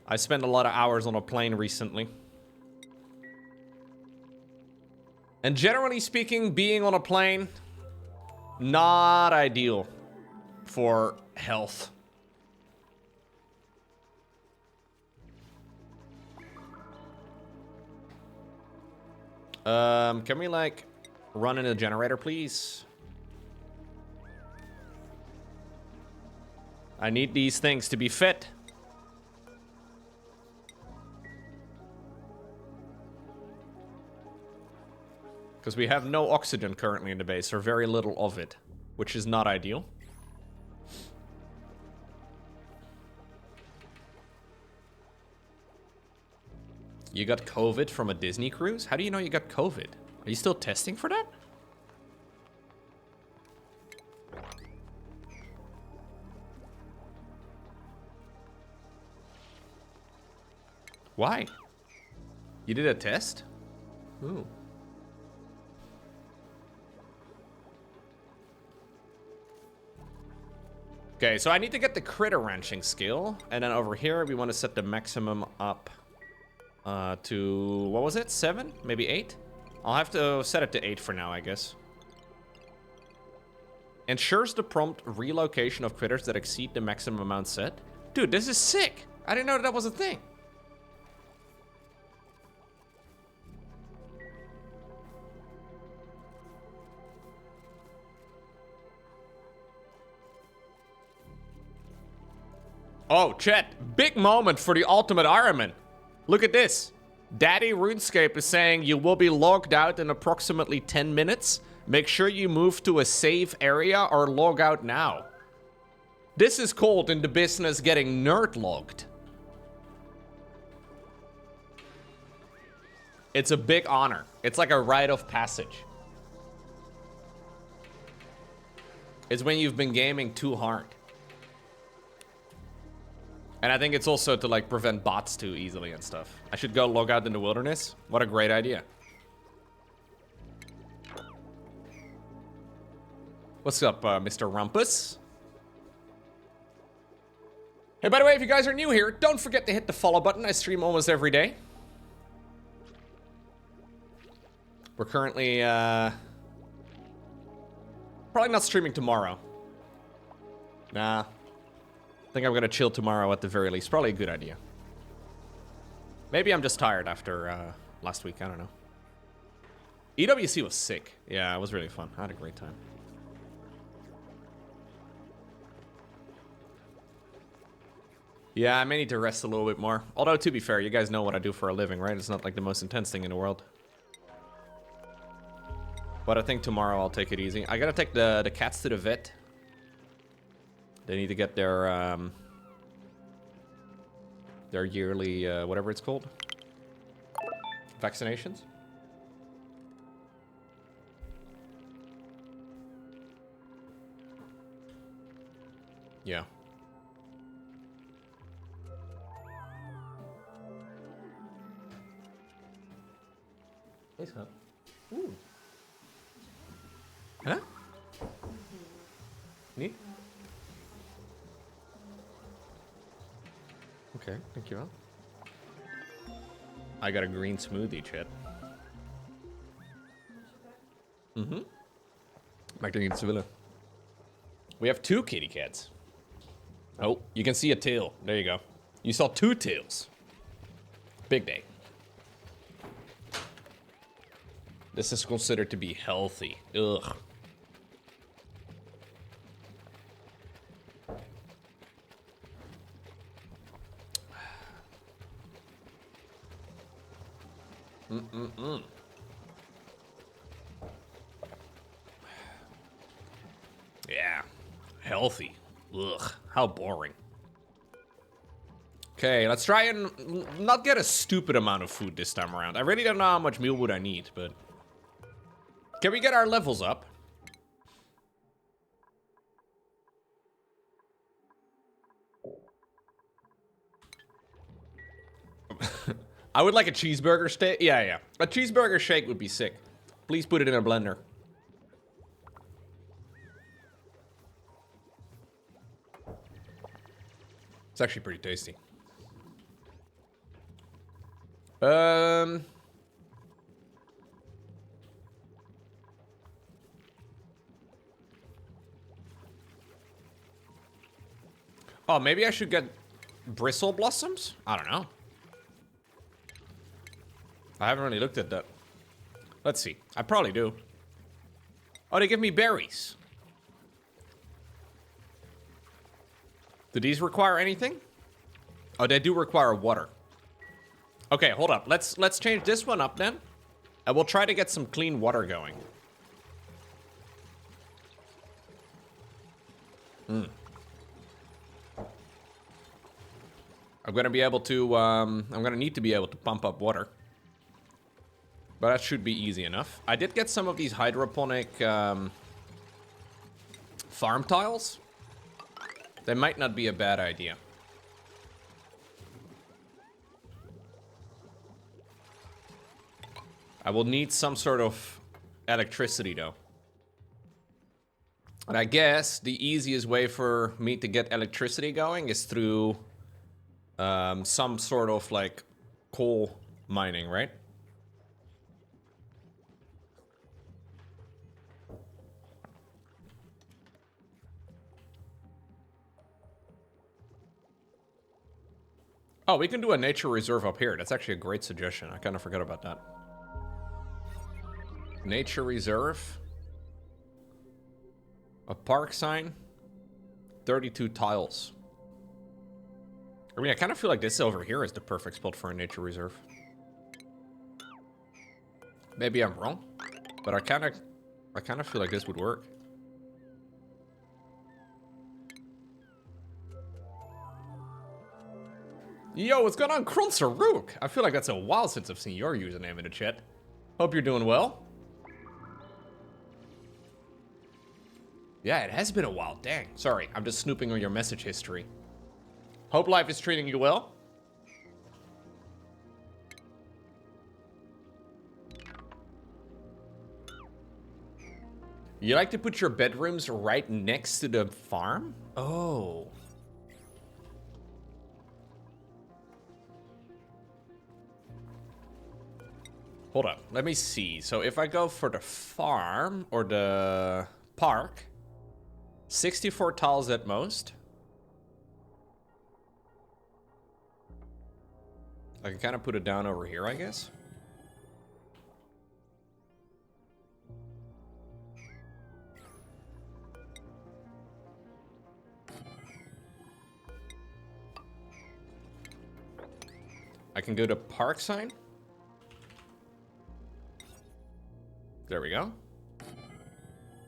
I spent a lot of hours on a plane recently. And generally speaking, being on a plane, not ideal for health. Can we like run in a generator, please? I need these things to be fit. Because we have no oxygen currently in the base, or very little of it, which is not ideal. You got COVID from a Disney cruise? How do you know you got COVID? Are you still testing for that? Why? You did a test? Ooh. Okay, so I need to get the critter ranching skill. And then over here, we want to set the maximum up to, what was it? 7? Maybe 8? I'll have to set it to 8 for now, I guess. Ensures the prompt relocation of critters that exceed the maximum amount set. Dude, this is sick. I didn't know that was a thing. Oh, chat, big moment for the ultimate Ironman. Look at this. Daddy RuneScape is saying you will be logged out in approximately 10 minutes. Make sure you move to a safe area or log out now. This is called in the business getting nerd logged. It's a big honor. It's like a rite of passage. It's when you've been gaming too hard. And I think it's also to like prevent bots too easily and stuff. I should go log out in the wilderness. What a great idea. What's up, Mr. Rumpus? Hey, by the way, if you guys are new here, don't forget to hit the follow button. I stream almost every day. We're currently, probably not streaming tomorrow. Nah. I think I'm gonna chill tomorrow at the very least. Probably a good idea. Maybe I'm just tired after, last week. I don't know. EWC was sick. Yeah, it was really fun. I had a great time. Yeah, I may need to rest a little bit more. Although, to be fair, you guys know what I do for a living, right? It's not like the most intense thing in the world. But I think tomorrow I'll take it easy. I gotta take the cats to the vet. They need to get their yearly, whatever it's called. Vaccinations. Yeah. Hey, Scott. Ooh. Huh? Neat. Okay, thank you. I got a green smoothie, chat. Mm-hmm. Magdalene Sevilla. We have 2 kitty cats. Oh, you can see a tail. There you go. You saw 2 tails. Big day. This is considered to be healthy. Ugh. Yeah. Healthy. Ugh. How boring. Okay, let's try and not get a stupid amount of food this time around. I really don't know how much meal wood I need, but... Can we get our levels up? I would like a cheeseburger steak. Yeah. A cheeseburger shake would be sick. Please put it in a blender. It's actually pretty tasty. Oh, maybe I should get bristle blossoms? I don't know. I haven't really looked at that. Let's see. I probably do. Oh, they give me berries. Do these require anything? Oh, they do require water. Okay, hold up. Let's change this one up then. And we'll try to get some clean water going. I'm gonna be able to, I'm gonna need to be able to pump up water. But that should be easy enough. I did get some of these hydroponic farm tiles. They might not be a bad idea. I will need some sort of electricity though. And I guess the easiest way for me to get electricity going is through some sort of like coal mining, right? Oh, we can do a nature reserve up here. That's actually a great suggestion. I kind of forgot about that. Nature reserve. A park sign. 32 tiles. I mean, I kind of feel like this over here is the perfect spot for a nature reserve. Maybe I'm wrong, but I kind of feel like this would work. Yo, what's going on, Krunsarook? I feel like that's a while since I've seen your username in the chat. Hope you're doing well. Yeah, it has been a while. Dang. Sorry, I'm just snooping on your message history. Hope life is treating you well. You like to put your bedrooms right next to the farm? Oh. Hold up. let me see. So if I go for the farm or the park, 64 tiles at most. I can kind of put it down over here, I guess. I can go to park sign. There we go.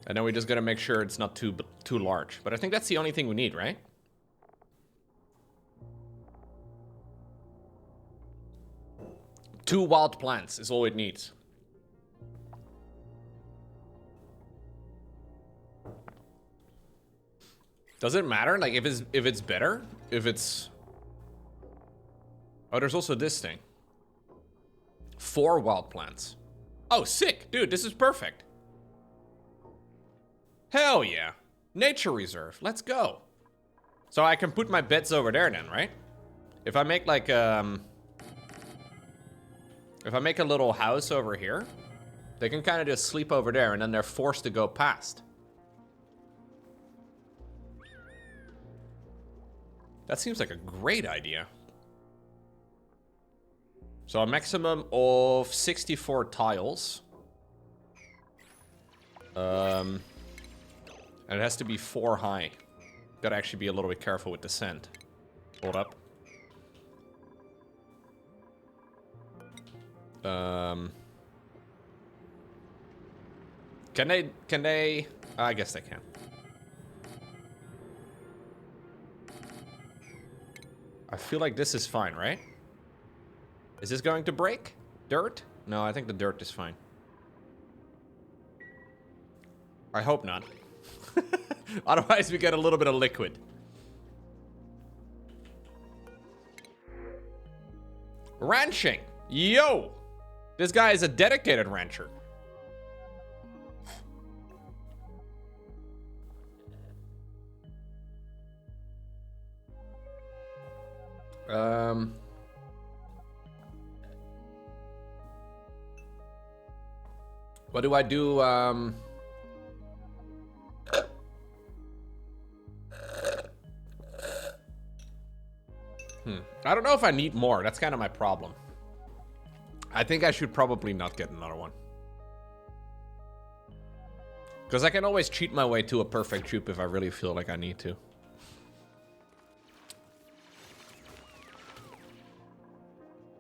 And then we just gotta make sure it's not too large. But I think that's the only thing we need, right? Two wild plants is all it needs. Does it matter? Like if it's better? If it's... Oh, there's also this thing. 4 wild plants. Oh, sick. Dude, this is perfect. Hell yeah. Nature reserve. Let's go. So I can put my beds over there then, right? If I make like, if I make a little house over here, they can kind of just sleep over there and then they're forced to go past. That seems like a great idea. So a maximum of 64 tiles. And it has to be 4 high. Gotta actually be a little bit careful with descent. Hold up. Can they? I guess they can. I feel like this is fine, right? Is this going to break? Dirt? No, I think the dirt is fine. I hope not. Otherwise, we get a little bit of liquid. Ranching. Yo! This guy is a dedicated rancher. What do I do? I don't know if I need more. That's kind of my problem. I think I should probably not get another one. Because I can always cheat my way to a perfect troop if I really feel like I need to.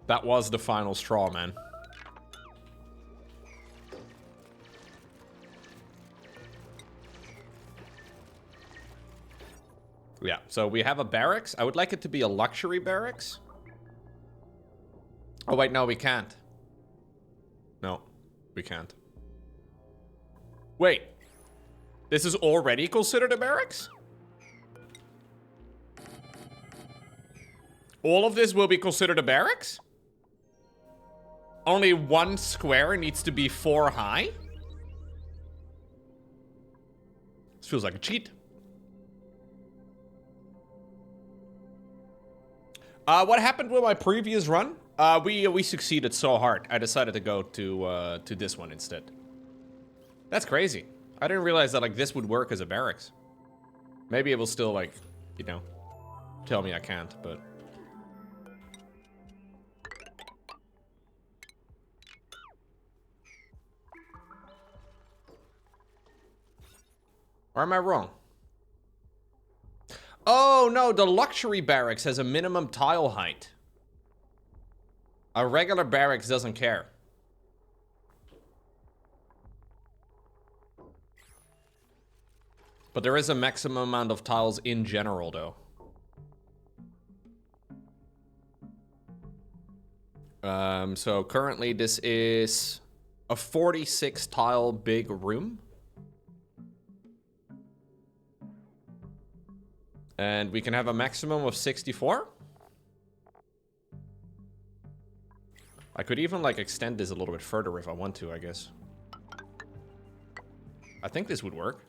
That was the final straw, man. Yeah, so we have a barracks. I would like it to be a luxury barracks. Oh, wait, no, we can't. No, we can't. Wait. This is already considered a barracks? All of this will be considered a barracks? Only 1 square needs to be 4 high? This feels like a cheat. What happened with my previous run? We succeeded so hard. I decided to go to this one instead. That's crazy. I didn't realize that like this would work as a barracks. Maybe it will still like, you know, tell me I can't, but. Or am I wrong? Oh, no, the luxury barracks has a minimum tile height. A regular barracks doesn't care. But there is a maximum amount of tiles in general, though. So currently this is a 46 tile big room. And we can have a maximum of 64. I could even like extend this a little bit further if I want to, I guess. I think this would work.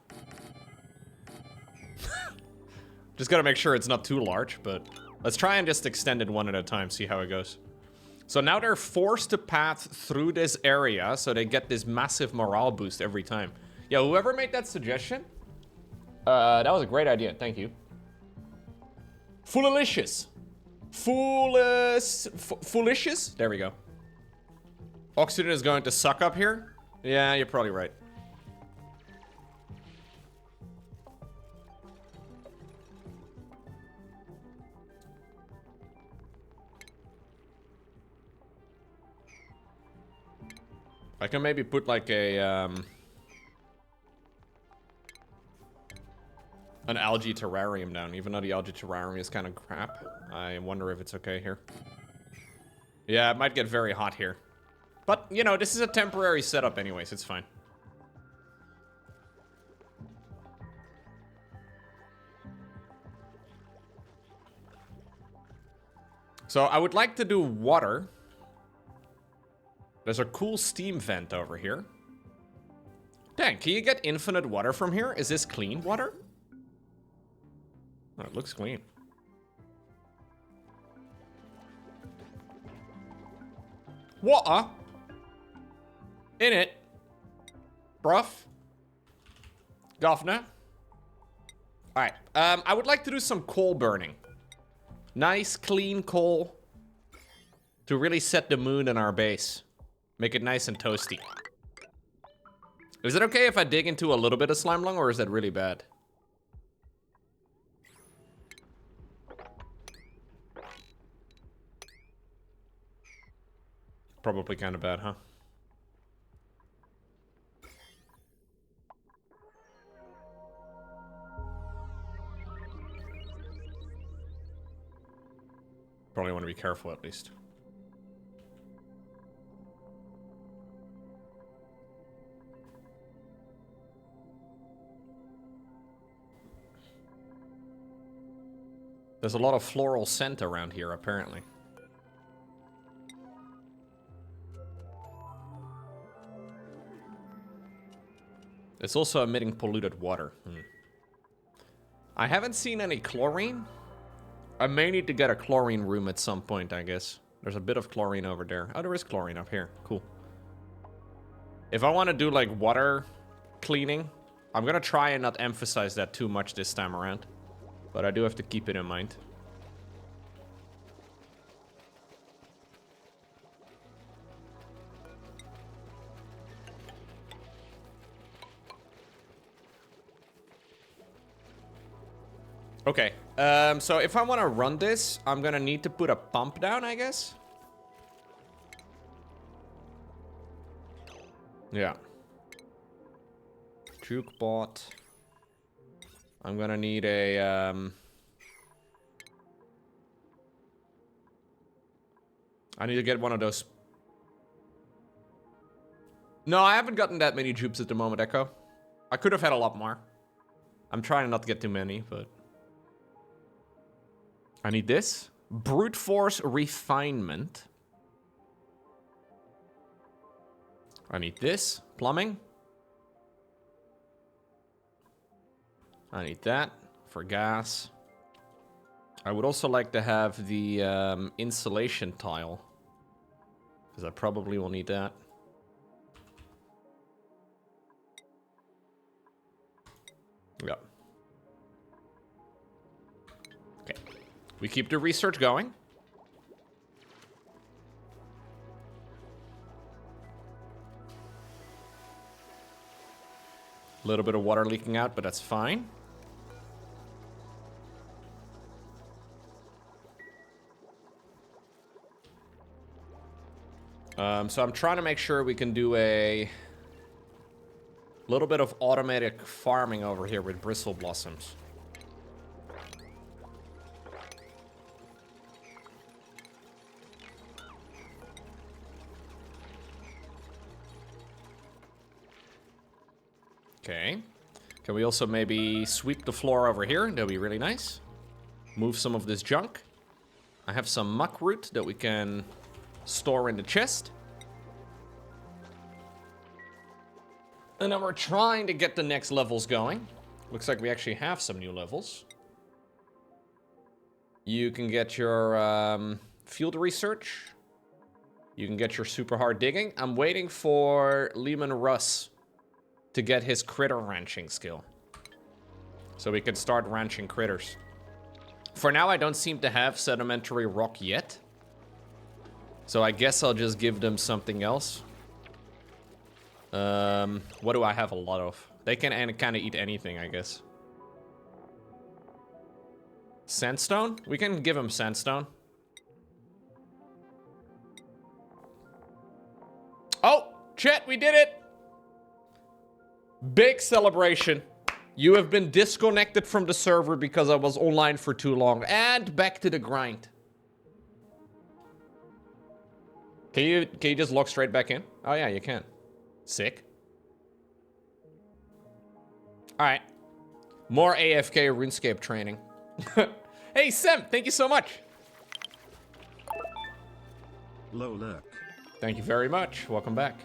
Just gotta make sure it's not too large, but let's try and just extend it one at a time, see how it goes. So now they're forced to path through this area, so they get this massive morale boost every time. Yeah, whoever made that suggestion, that was a great idea. Thank you. Foolicious. Foolicious? There we go. Oxygen is going to suck up here? Yeah, you're probably right. I can maybe put like a, an algae terrarium down, even though the algae terrarium is kind of crap. I wonder if it's okay here. Yeah, it might get very hot here. But, you know, this is a temporary setup anyways, it's fine. So I would like to do water. There's a cool steam vent over here. Dang, can you get infinite water from here? Is this clean water? Oh, it looks clean. Water? In it? Bruv? Governor? Alright, I would like to do some coal burning. Nice, clean coal. To really set the mood in our base. Make it nice and toasty. Is it okay if I dig into a little bit of slime lung, or is that really bad? Probably kind of bad, huh? Probably want to be careful at least. There's a lot of floral scent around here, apparently. It's also emitting polluted water. I haven't seen any chlorine. I may need to get a chlorine room at some point, I guess. There's a bit of chlorine over there. Oh, there is chlorine up here. Cool. If I want to do, like, water cleaning, I'm gonna try and not emphasize that too much this time around. But I do have to keep it in mind. Okay, so if I want to run this, I'm gonna need to put a pump down, I guess. Yeah. Juke bot. I'm gonna need a, I need to get one of those. No, I haven't gotten that many jupes at the moment, Echo. I could have had a lot more. I'm trying not to get too many, but... I need this. Brute force refinement. I need this. Plumbing. I need that for gas. I would also like to have the insulation tile, because I probably will need that. Yeah. Okay. We keep the research going. A little bit of water leaking out, but that's fine. So I'm trying to make sure we can do a little bit of automatic farming over here with bristle blossoms. Okay. Can we also maybe sweep the floor over here? That'll be really nice. Move some of this junk. I have some muck root that we can store in the chest. And then we're trying to get the next levels going. Looks like we actually have some new levels. You can get your field research. You can get your super hard digging. I'm waiting for Lehman Russ to get his critter ranching skill, so we can start ranching critters. For now, I don't seem to have sedimentary rock yet, so I guess I'll just give them something else. What do I have a lot of? They can kind of eat anything, I guess. Sandstone? We can give them sandstone. Oh, chat, we did it! Big celebration. You have been disconnected from the server because I was online for too long. And back to the grind. Can you just log straight back in? Oh yeah, you can. Sick. Alright. More AFK RuneScape training. Hey Sem, thank you so much. Low luck. Thank you very much. Welcome back.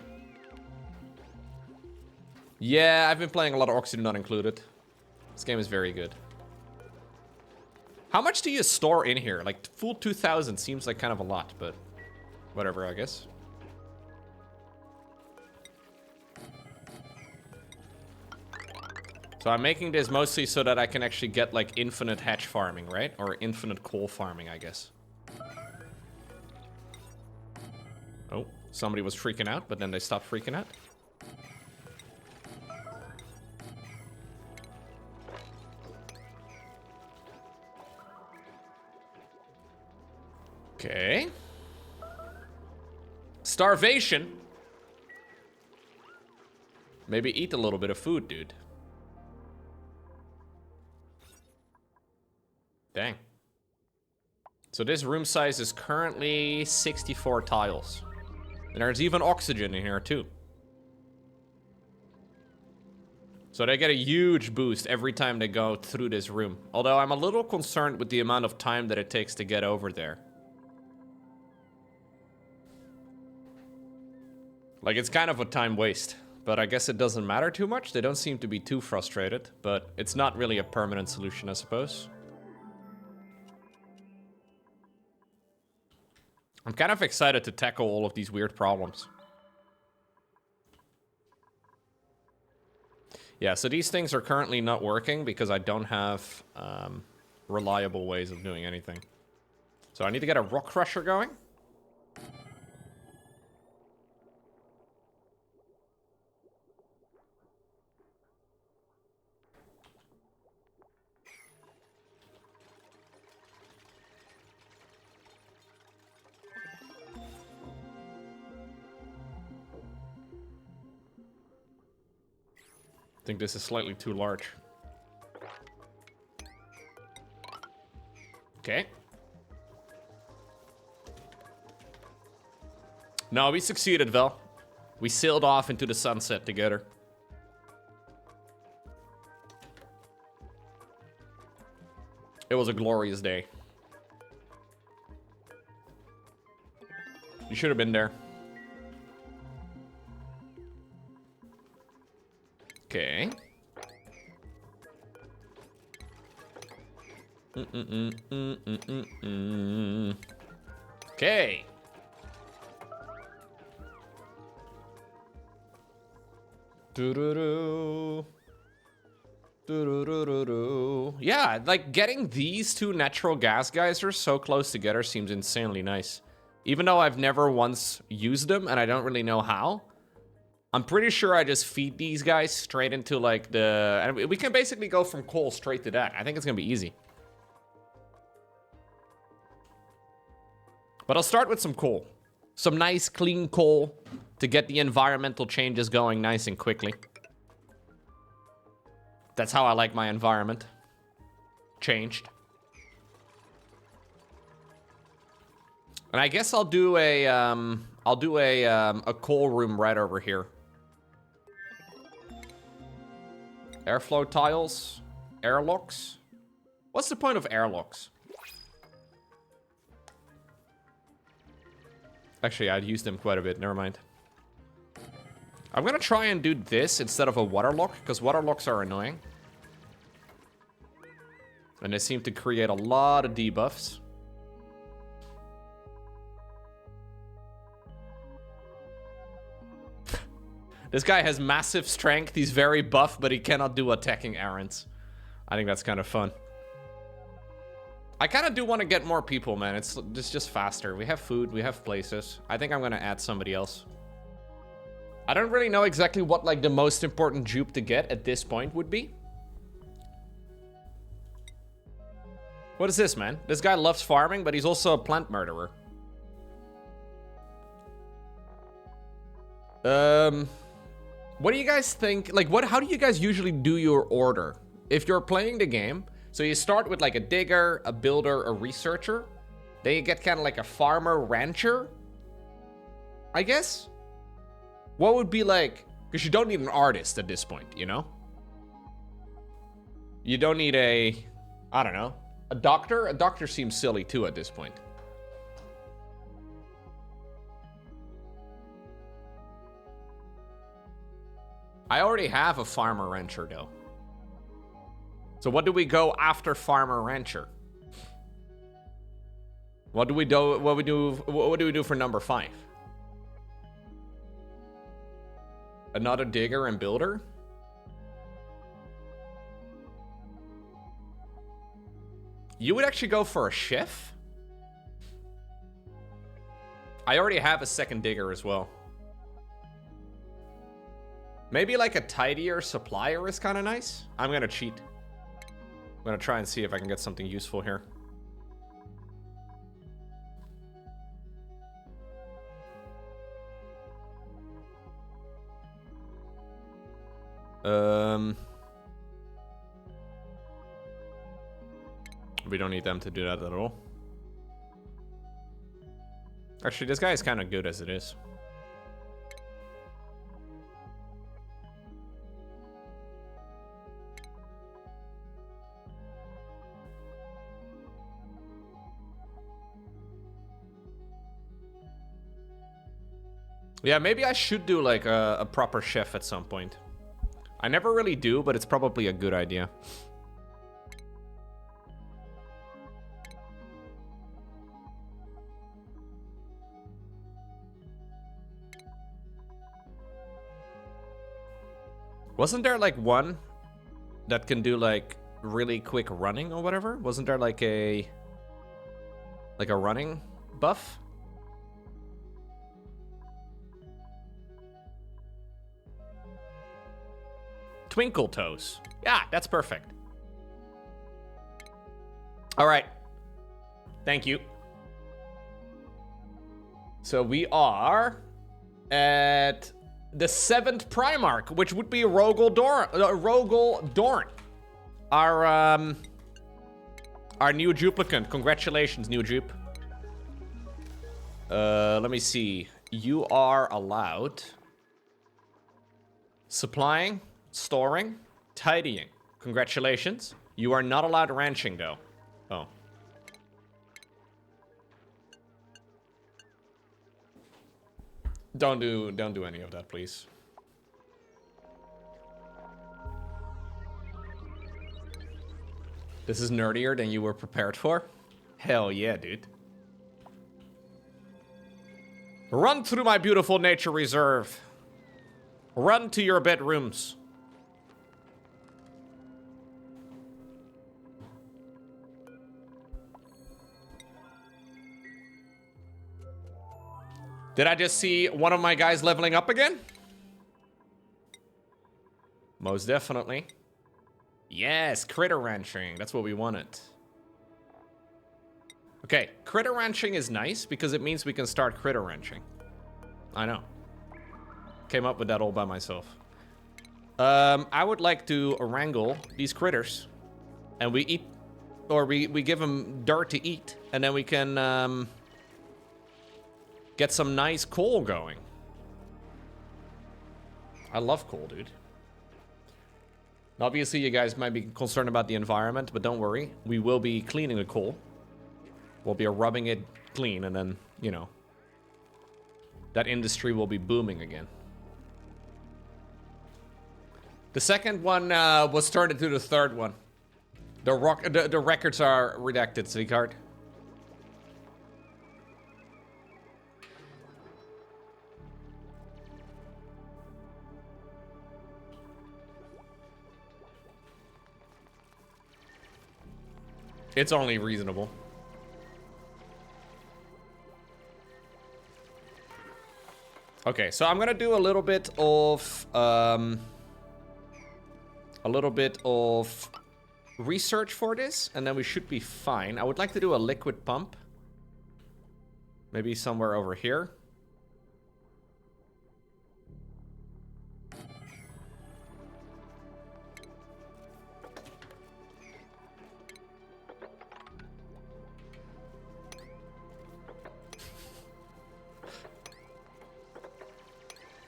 Yeah, I've been playing a lot of Oxygen Not Included. This game is very good. How much do you store in here? Like, full 2,000 seems like kind of a lot, but whatever, I guess. So I'm making this mostly so that I can actually get, like, infinite hatch farming, right? Or infinite coal farming, I guess. Oh, somebody was freaking out, but then they stopped freaking out. Okay. Starvation. Maybe eat a little bit of food, dude. Dang. So this room size is currently 64 tiles. And there's even oxygen in here too. So they get a huge boost every time they go through this room. Although I'm a little concerned with the amount of time that it takes to get over there. Like, it's kind of a time waste, but I guess it doesn't matter too much. They don't seem to be too frustrated, but it's not really a permanent solution, I suppose. I'm kind of excited to tackle all of these weird problems. Yeah, so these things are currently not working because I don't have reliable ways of doing anything. So I need to get a rock crusher going. I think this is slightly too large. Okay. No, we succeeded, Vel. We sailed off into the sunset together. It was a glorious day. You should have been there. Okay. Okay. Doo-doo-doo. Doo-doo-doo-doo-doo. Yeah, like getting these two natural gas geysers so close together seems insanely nice. Even though I've never once used them and I don't really know how. I'm pretty sure I just feed these guys straight into like the... And we can basically go from coal straight to that. I think it's gonna be easy. But I'll start with some coal. Some nice clean coal to get the environmental changes going nice and quickly. That's how I like my environment. Changed. And I guess I'll do a coal room right over here. Airflow tiles, airlocks. What's the point of airlocks? Actually, I'd use them quite a bit. Never mind. I'm gonna try and do this instead of a waterlock, because waterlocks are annoying. And they seem to create a lot of debuffs. This guy has massive strength. He's very buff, but he cannot do attacking errands. I think that's kind of fun. I kind of do want to get more people, man. It's just faster. We have food. We have places. I think I'm going to add somebody else. I don't really know exactly what, like, the most important dupe to get at this point would be. What is this, man? This guy loves farming, but he's also a plant murderer. What do you guys think? Like, how do you guys usually do your order? If you're playing the game, so you start with like a digger, a builder, a researcher. Then you get kind of like a farmer, rancher, I guess. What would be like, because you don't need an artist at this point, you know? You don't need I don't know, a doctor? A doctor seems silly too at this point. I already have a farmer rancher though. So what do we go after farmer rancher? What do we do? What do we do for number 5? Another digger and builder? You would actually go for a chef? I already have a second digger as well. Maybe like a tidier supplier is kind of nice. I'm gonna cheat. I'm gonna try and see if I can get something useful here. We don't need them to do that at all. Actually, this guy is kind of good as it is. Yeah, maybe I should do like a proper chef at some point. I never really do, but it's probably a good idea. Wasn't there like one that can do like really quick running or whatever? Wasn't there like a running buff? Twinkle toes. Yeah, that's perfect. All right. Thank you. So we are at the 7th Primarch, which would be Rogel Dorn. Our new duplicant. Congratulations, new dupe. Let me see. You are allowed supplying, storing, tidying. Congratulations. You are not allowed ranching though. Oh. Don't do any of that, please. This is nerdier than you were prepared for? Hell yeah, dude. Run through my beautiful nature reserve. Run to your bedrooms. Did I just see one of my guys leveling up again? Most definitely. Yes, critter ranching. That's what we wanted. Okay, critter ranching is nice because it means we can start critter ranching. I know. Came up with that all by myself. I would like to wrangle these critters. And we eat, or we give them dirt to eat. And then we can get some nice coal going. I love coal, dude. Obviously, you guys might be concerned about the environment, but don't worry. We will be cleaning the coal. We'll be rubbing it clean, and then, you know, that industry will be booming again. The second one was turned into the third one. The records are redacted, sweetheart. It's only reasonable. Okay, so I'm gonna do a little bit of research for this, and then we should be fine. I would like to do a liquid pump. Maybe somewhere over here.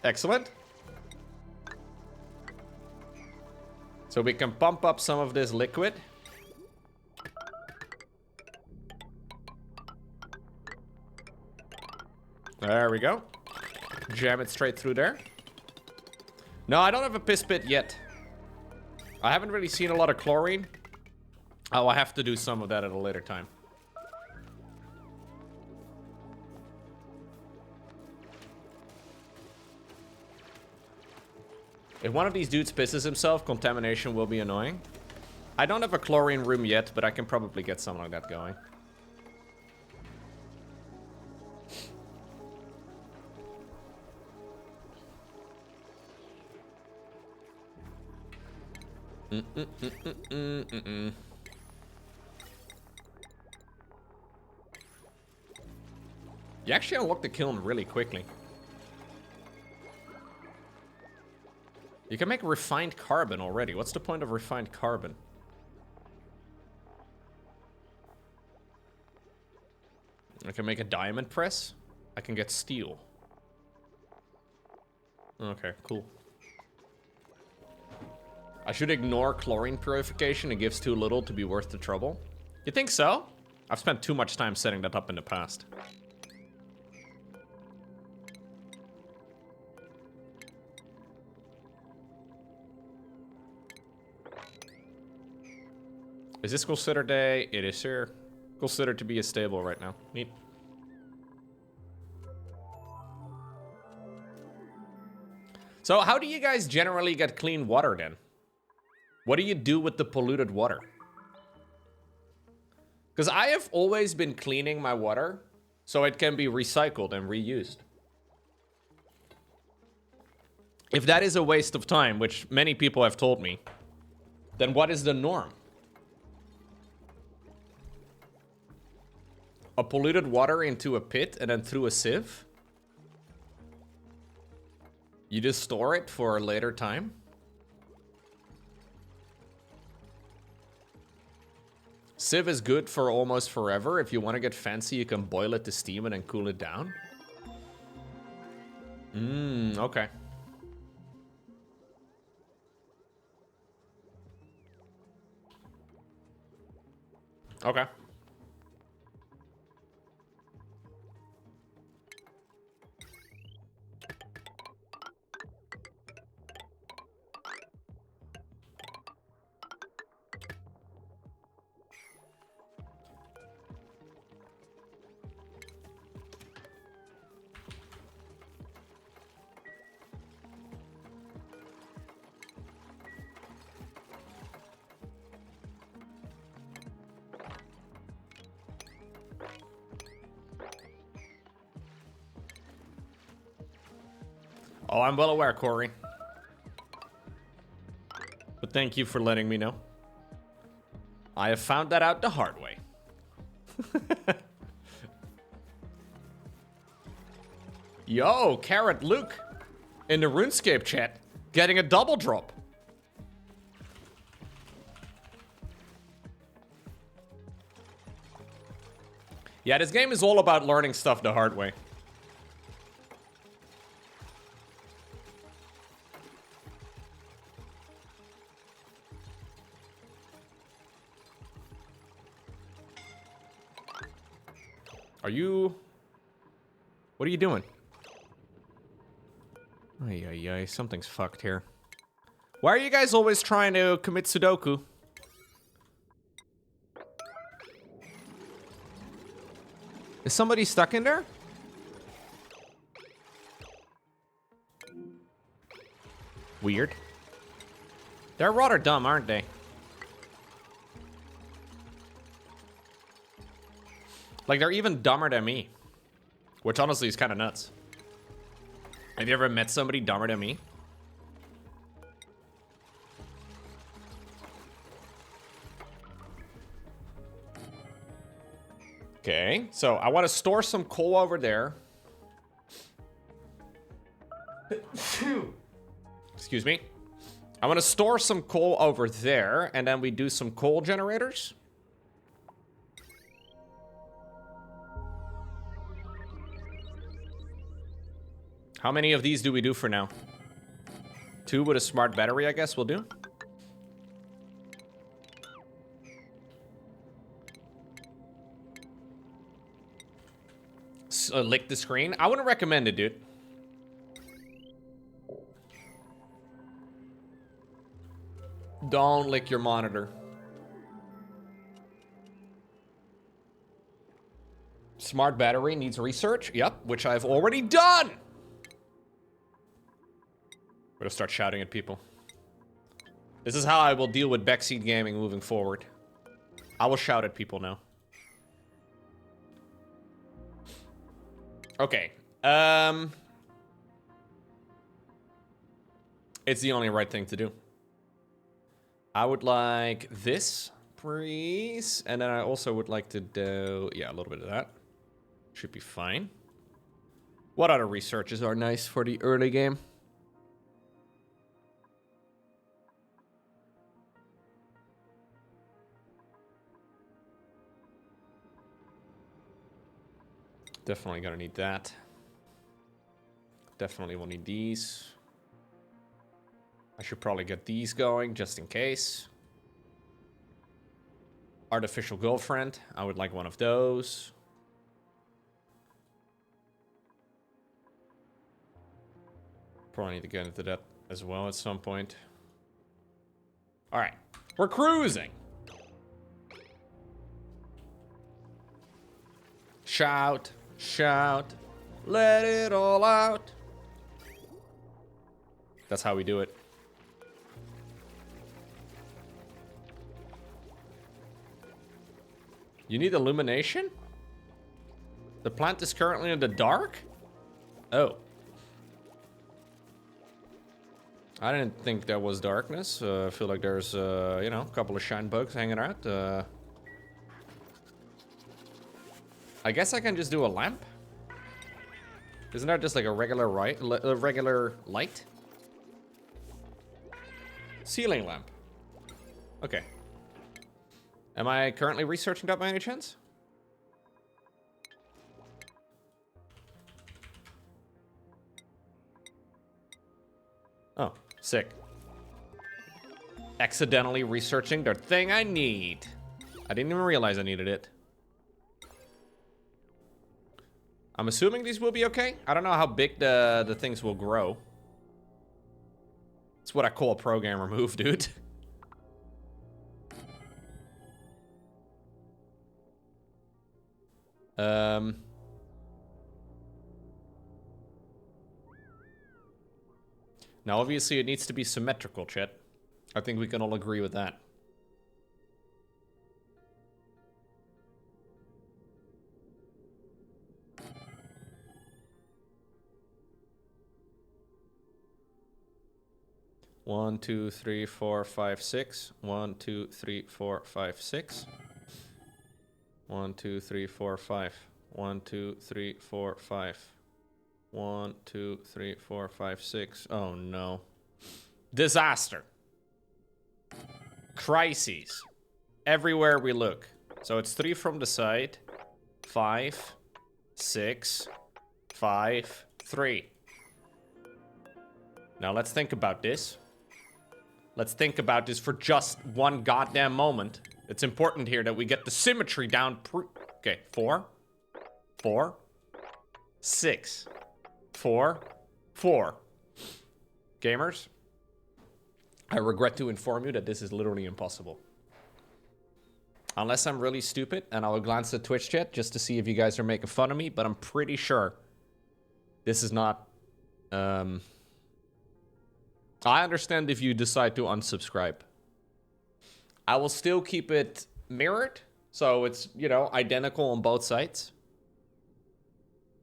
Excellent. So we can pump up some of this liquid. There we go. Jam it straight through there. No, I don't have a piss pit yet. I haven't really seen a lot of chlorine. Oh, I have to do some of that at a later time. If one of these dudes pisses himself, contamination will be annoying. I don't have a chlorine room yet, but I can probably get something like that going. You actually unlock the kiln really quickly. You can make refined carbon already. What's the point of refined carbon? I can make a diamond press. I can get steel. Okay, cool. I should ignore chlorine purification. It gives too little to be worth the trouble. You think so? I've spent too much time setting that up in the past. Is this considered a... It is, sir. Considered to be a stable right now. Neat. So how do you guys generally get clean water then? What do you do with the polluted water? Because I have always been cleaning my water so it can be recycled and reused. If that is a waste of time, which many people have told me, then what is the norm? A polluted water into a pit and then through a sieve? You just store it for a later time? Sieve is good for almost forever. If you want to get fancy, you can boil it to steam and then cool it down. Okay. Okay. Oh, I'm well aware, Corey. But thank you for letting me know. I have found that out the hard way. Yo, Carrot Luke in the RuneScape chat getting a double drop. Yeah, this game is all about learning stuff the hard way. Are you... What are you doing? Ay, ay, ay, something's fucked here. Why are you guys always trying to commit Sudoku? Is somebody stuck in there? Weird. They're rather dumb, aren't they? Like, they're even dumber than me. Which honestly is kind of nuts. Have you ever met somebody dumber than me? Okay, so I want to store some coal over there. Excuse me. I want to store some coal over there, and then we do some coal generators. How many of these do we do for now? 2 with a smart battery, I guess we'll do. Lick the screen. I wouldn't recommend it, dude. Don't lick your monitor. Smart battery needs research. Yep, which I've already done. I'm gonna start shouting at people. This is how I will deal with backseat gaming moving forward. I will shout at people now. Okay. It's the only right thing to do. I would like this, please. And then I also would like to do, yeah, a little bit of that. Should be fine. What other researches are nice for the early game? Definitely gonna need that. Definitely will need these. I should probably get these going just in case. Artificial girlfriend. I would like one of those. Probably need to get into that as well at some point. All right, we're cruising. Shout, shout, let it all out. That's how we do it. You need illumination? The plant is currently in the dark? Oh. I didn't think there was darkness. I feel like there's, you know, a couple of shine bugs hanging out. I guess I can just do a lamp. Isn't that just like a regular light? Ceiling lamp. Okay. Am I currently researching that by any chance? Oh, sick. Accidentally researching the thing I need. I didn't even realize I needed it. I'm assuming these will be okay. I don't know how big the things will grow. It's what I call a programmer move, dude. Now, obviously, it needs to be symmetrical, chat. I think we can all agree with that. One, 2, 3, 4, 5, 6. 1, 2, 3, 4, 5, 6. 1, 2, 3, 4, 5. 1, 2, 3, 4, 5. 1, 2, 3, 4, 5, 6. Oh no. Disaster. Crises. Everywhere we look. So it's 3 from the side. 5, 6, 5, 3. Now let's think about this. Let's think about this for just one goddamn moment. It's important here that we get the symmetry down. Okay, 4, 4, 6, 4, 4. Gamers, I regret to inform you that this is literally impossible. Unless I'm really stupid, and I will glance at Twitch chat just to see if you guys are making fun of me, but I'm pretty sure this is not... I understand if you decide to unsubscribe. I will still keep it mirrored, So it's, you know, identical on both sides.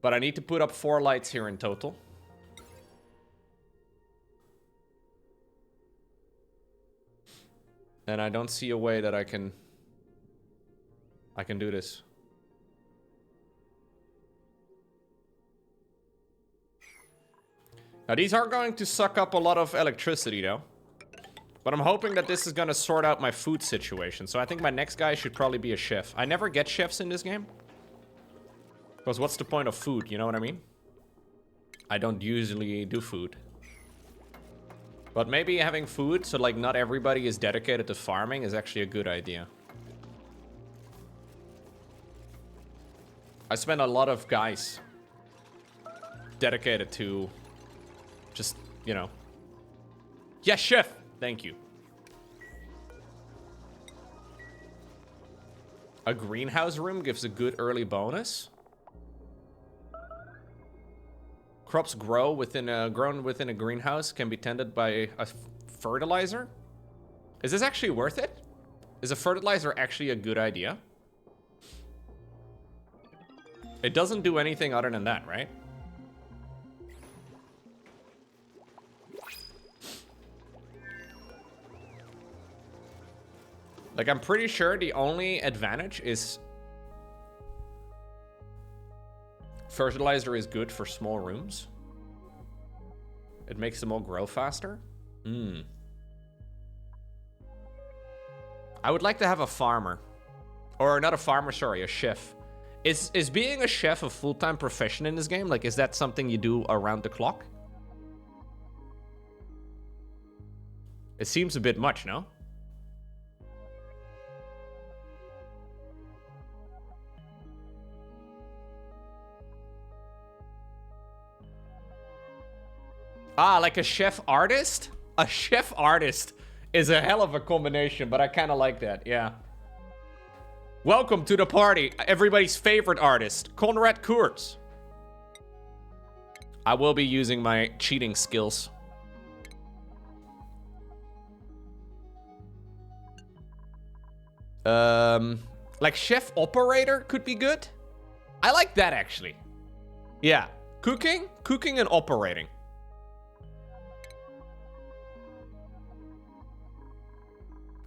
But I need to put up 4 lights here in total. And I don't see a way that I can do this. Now these are going to suck up a lot of electricity though. But I'm hoping that this is gonna sort out my food situation. So I think my next guy should probably be a chef. I never get chefs in this game. Because what's the point of food, you know what I mean? I don't usually do food. But maybe having food so like not everybody is dedicated to farming is actually a good idea. I spend a lot of guys dedicated to just, you know. Yes, chef! Thank you. A greenhouse room gives a good early bonus. Crops grown within a greenhouse can be tended by a fertilizer. Is this actually worth it? Is a fertilizer actually a good idea? It doesn't do anything other than that, right? Like, I'm pretty sure the only advantage is fertilizer is good for small rooms. It makes them all grow faster. I would like to have a farmer. Or not a farmer, sorry, a chef. Is being a chef a full-time profession in this game? Like, is that something you do around the clock? It seems a bit much, no? Ah, like a chef artist? A chef artist is a hell of a combination, but I kind of like that, yeah. Welcome to the party, everybody's favorite artist, Konrad Kurz. I will be using my cheating skills. Like chef operator could be good. I like that actually. Yeah, cooking and operating.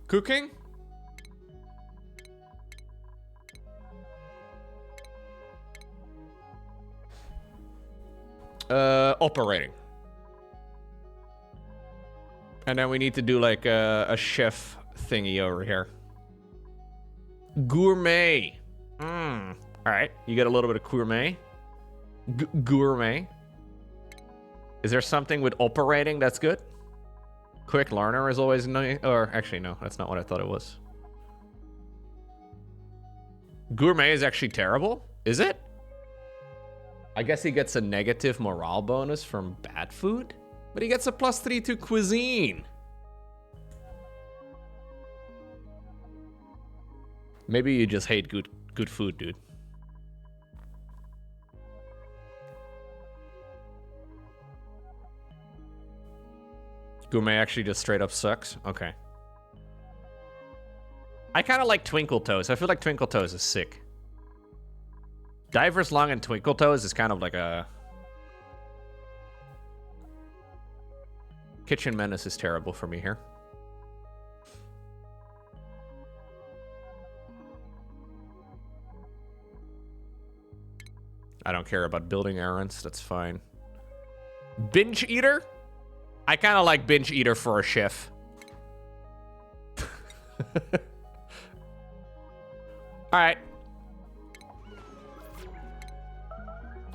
Cooking. Operating. And then we need to do like a chef thingy over here. Gourmet. All right, you get a little bit of gourmet. Gourmet. Is there something with operating that's good? Quick learner is always nice. Or actually, no, that's not what I thought it was. Gourmet is actually terrible. Is it? I guess he gets a negative morale bonus from bad food, but he gets a +3 to cuisine. Maybe you just hate good food, dude. Gourmet actually just straight up sucks. Okay. I kind of like Twinkle Toes. I feel like Twinkle Toes is sick. Diver's Lung and Twinkle Toes is kind of like a... Kitchen Menace is terrible for me here. I don't care about building errands. That's fine. Binge Eater? I kind of like Binge Eater for a chef. Alright.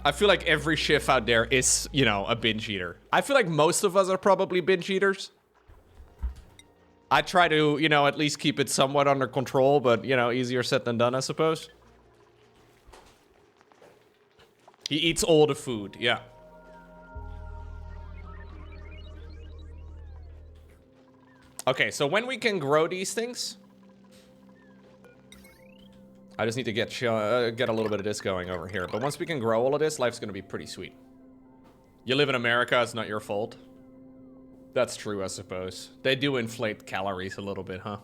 I feel like every chef out there is, you know, a binge eater. I feel like most of us are probably binge eaters. I try to, you know, at least keep it somewhat under control, but, you know, easier said than done, I suppose. He eats all the food, yeah. Okay, so when we can grow these things... I just need to get a little bit of this going over here. But once we can grow all of this, life's gonna be pretty sweet. You live in America, it's not your fault. That's true, I suppose. They do inflate calories a little bit, huh?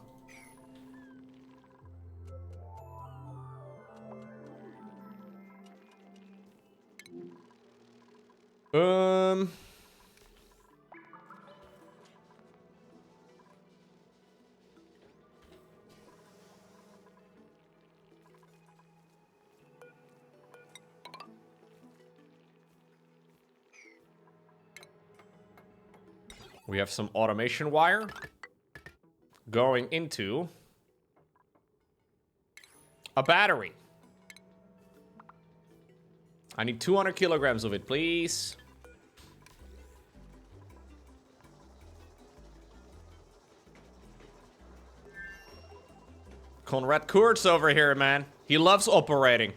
Um... We have some automation wire going into a battery. I need 200 kilograms of it, please. Conrad Kurtz over here, man. He loves operating.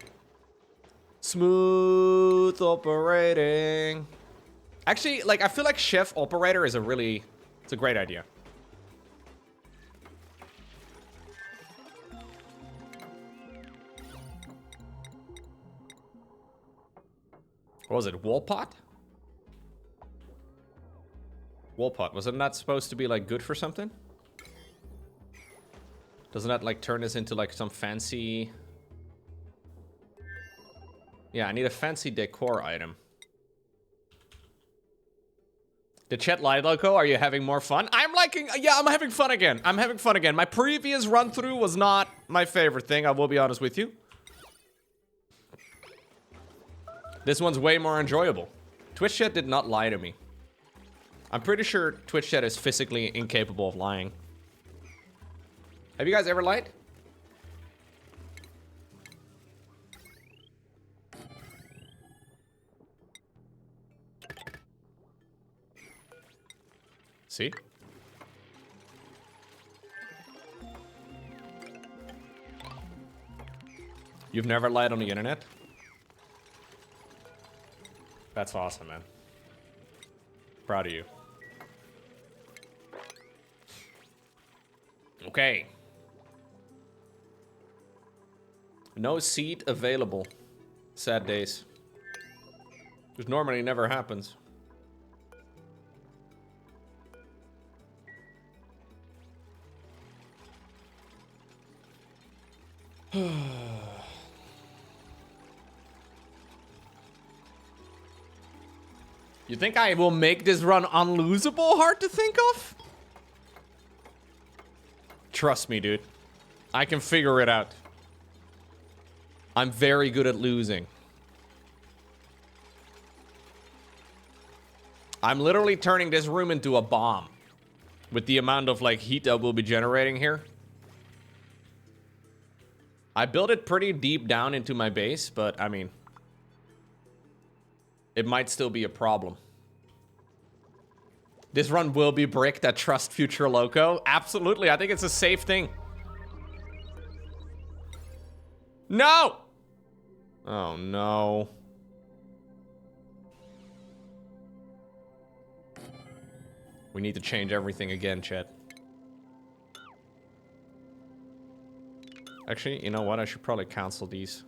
Smooth operating. Actually, like, I feel like chef operator is it's a great idea. What was it, wall pot? Wall pot, was it not supposed to be, like, good for something? Doesn't that, like, turn this into, like, some fancy... Yeah, I need a fancy decor item. The chat light loco, are you having more fun? I'm liking, yeah, I'm having fun again. I'm having fun again. My previous run through was not my favorite thing, I will be honest with you. This one's way more enjoyable. Twitch chat did not lie to me. I'm pretty sure Twitch chat is physically incapable of lying. Have you guys ever lied? See? You've never lied on the internet? That's awesome, man. Proud of you. Okay. No seat available. Sad days. Which normally never happens. You think I will make this run unlosable? Hard to think of? Trust me, dude. I can figure it out. I'm very good at losing. I'm literally turning this room into a bomb. With the amount of, like, heat that we'll be generating here. I built it pretty deep down into my base, but, I mean... it might still be a problem. This run will be bricked at Trust Future Loco. Absolutely, I think it's a safe thing. No! Oh, no. We need to change everything again, chat. Actually, you know what? I should probably cancel these.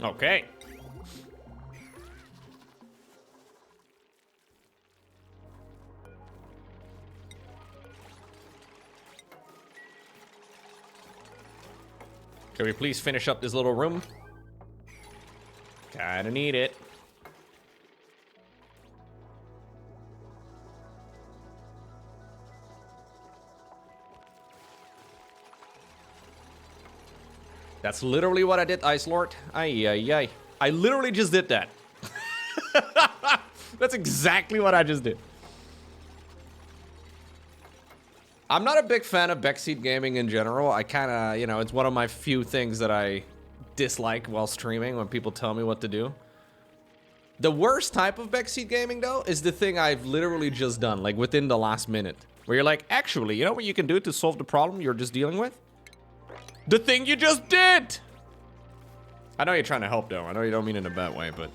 Okay. Can we please finish up this little room? Kinda need it. That's literally what I did, Ice Lord. Ay, ay, ay. I literally just did that. That's exactly what I just did. I'm not a big fan of backseat gaming in general. I kind of, you know, it's one of my few things that I dislike while streaming when people tell me what to do. The worst type of backseat gaming, though, is the thing I've literally just done, like within the last minute. Where you're like, actually, you know what you can do to solve the problem you're just dealing with? The thing you just did! I know you're trying to help, though. I know you don't mean it in a bad way, but...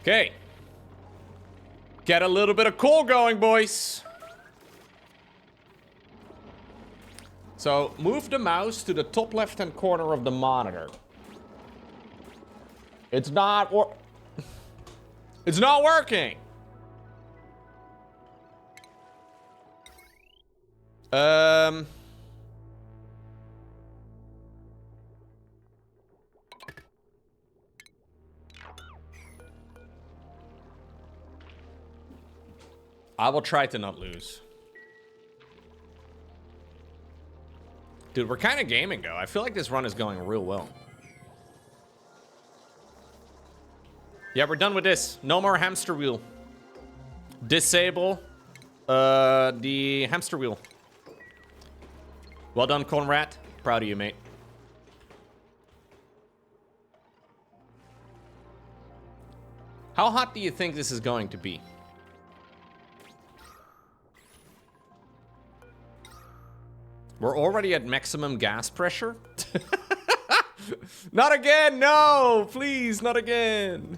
Okay. Get a little bit of cool going, boys. So, move the mouse to the top left-hand corner of the monitor. It's not It's not working. I will try to not lose. Dude, we're kind of gaming, though. I feel like this run is going real well. Yeah, we're done with this. No more hamster wheel. Disable the hamster wheel. Well done, Conrad. Proud of you, mate. How hot do you think this is going to be? We're already at maximum gas pressure? Not again, no! Please, not again.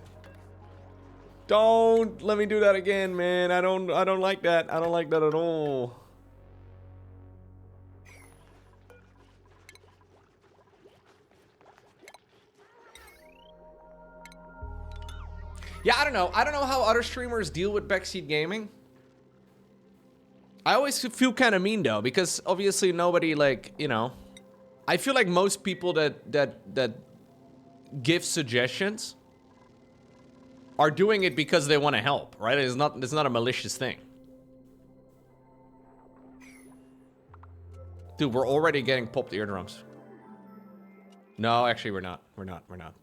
Don't let me do that again, man. I don't like that. I don't like that at all. Yeah, I don't know. I don't know how other streamers deal with backseat gaming. I always feel kind of mean though, because obviously nobody, like, you know, I feel like most people that give suggestions are doing it because they want to help, right? It's not a malicious thing. Dude, we're already getting popped eardrums. No, actually we're not. We're not.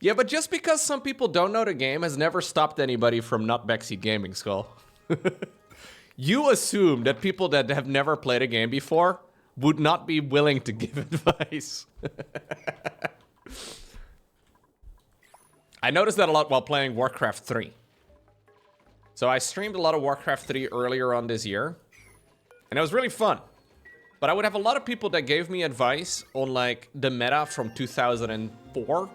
Yeah, but just because some people don't know the game has never stopped anybody from not backseat gaming, Skull. You assume that people that have never played a game before would not be willing to give advice. I noticed that a lot while playing Warcraft 3. So I streamed a lot of Warcraft 3 earlier on this year, and it was really fun. But I would have a lot of people that gave me advice on, like, the meta from 2004.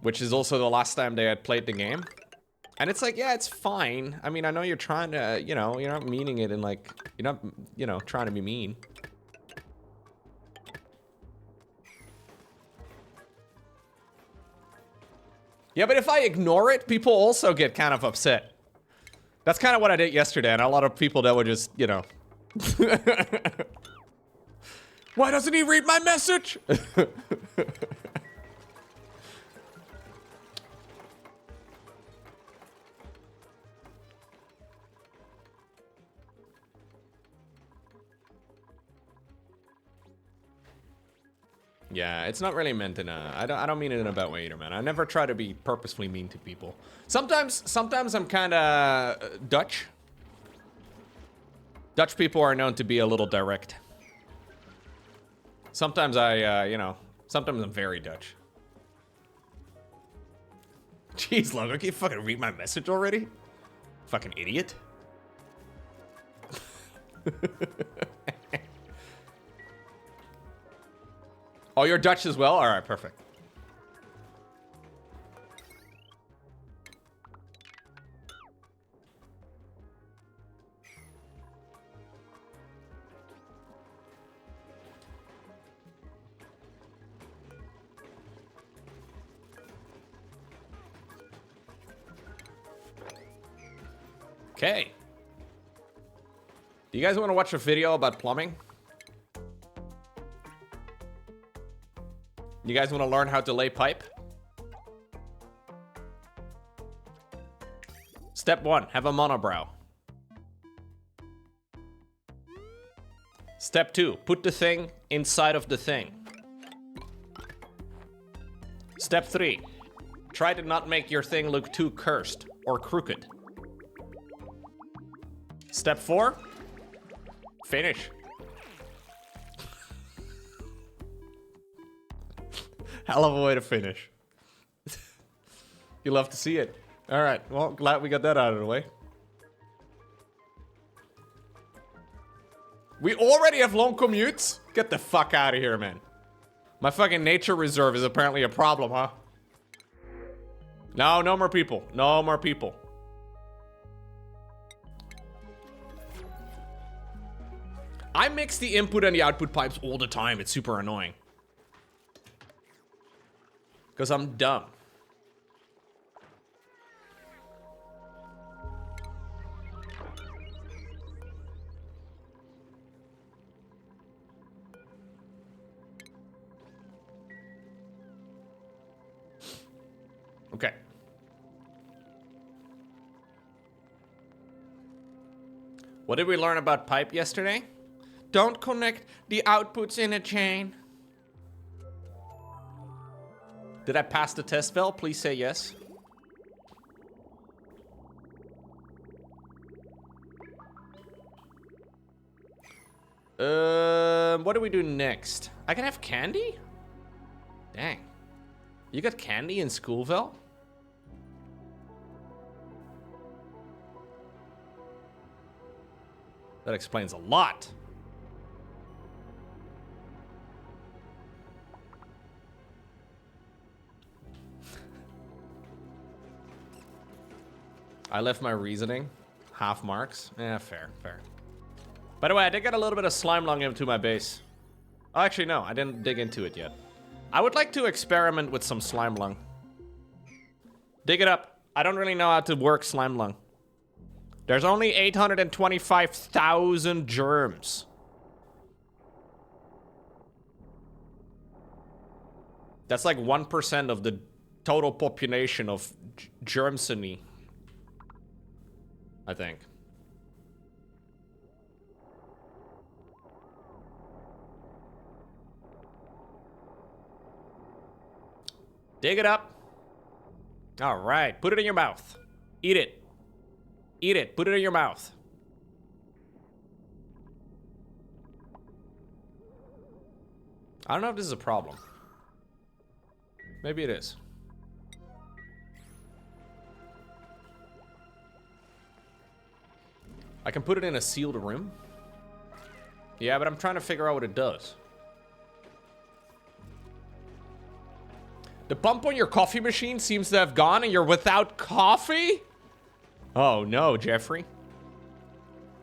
Which is also the last time they had played the game. And it's like, yeah, it's fine. I mean, I know you're trying to, you know, you're not meaning it in, like, you're not, you know, trying to be mean. Yeah, but if I ignore it, people also get kind of upset. That's kind of what I did yesterday, and a lot of people that were just, you know. Why doesn't he read my message? Yeah, it's not really meant in a... I don't mean it in a bad way either, man. I never try to be purposefully mean to people. Sometimes I'm kind of Dutch. Dutch people are known to be a little direct. Sometimes you know, sometimes I'm very Dutch. Jeez, Logo, can you fucking read my message already? Fucking idiot. Oh, you're Dutch as well? All right, perfect. Okay. Do you guys want to watch a video about plumbing? You guys want to learn how to lay pipe? Step 1, have a monobrow. Step 2, put the thing inside of the thing. Step 3, try to not make your thing look too cursed or crooked. Step 4, finish. Hell of a way to finish. You love to see it. All right, well, glad we got that out of the way. We already have long commutes? Get the fuck out of here, man. My fucking nature reserve is apparently a problem, huh? No, no more people. No more people. I mix the input and the output pipes all the time. It's super annoying. Because I'm dumb. Okay. What did we learn about pipe yesterday? Don't connect the outputs in a chain. Did I pass the test, Vel? Please say yes. What do we do next? I can have candy? Dang. You got candy in school, Vel? That explains a lot. I left my reasoning. Half marks. Yeah, fair, fair. By the way, I did get a little bit of slime lung into my base. Oh, actually, no. I didn't dig into it yet. I would like to experiment with some slime lung. Dig it up. I don't really know how to work slime lung. There's only 825,000 germs. That's like 1% of the total population of Germany, I think. Dig it up. All right, put it in your mouth. Eat it. Eat it. Put it in your mouth. I don't know if this is a problem. Maybe it is. I can put it in a sealed room. Yeah, but I'm trying to figure out what it does. The pump on your coffee machine seems to have gone and you're without coffee? Oh no, Jeffrey.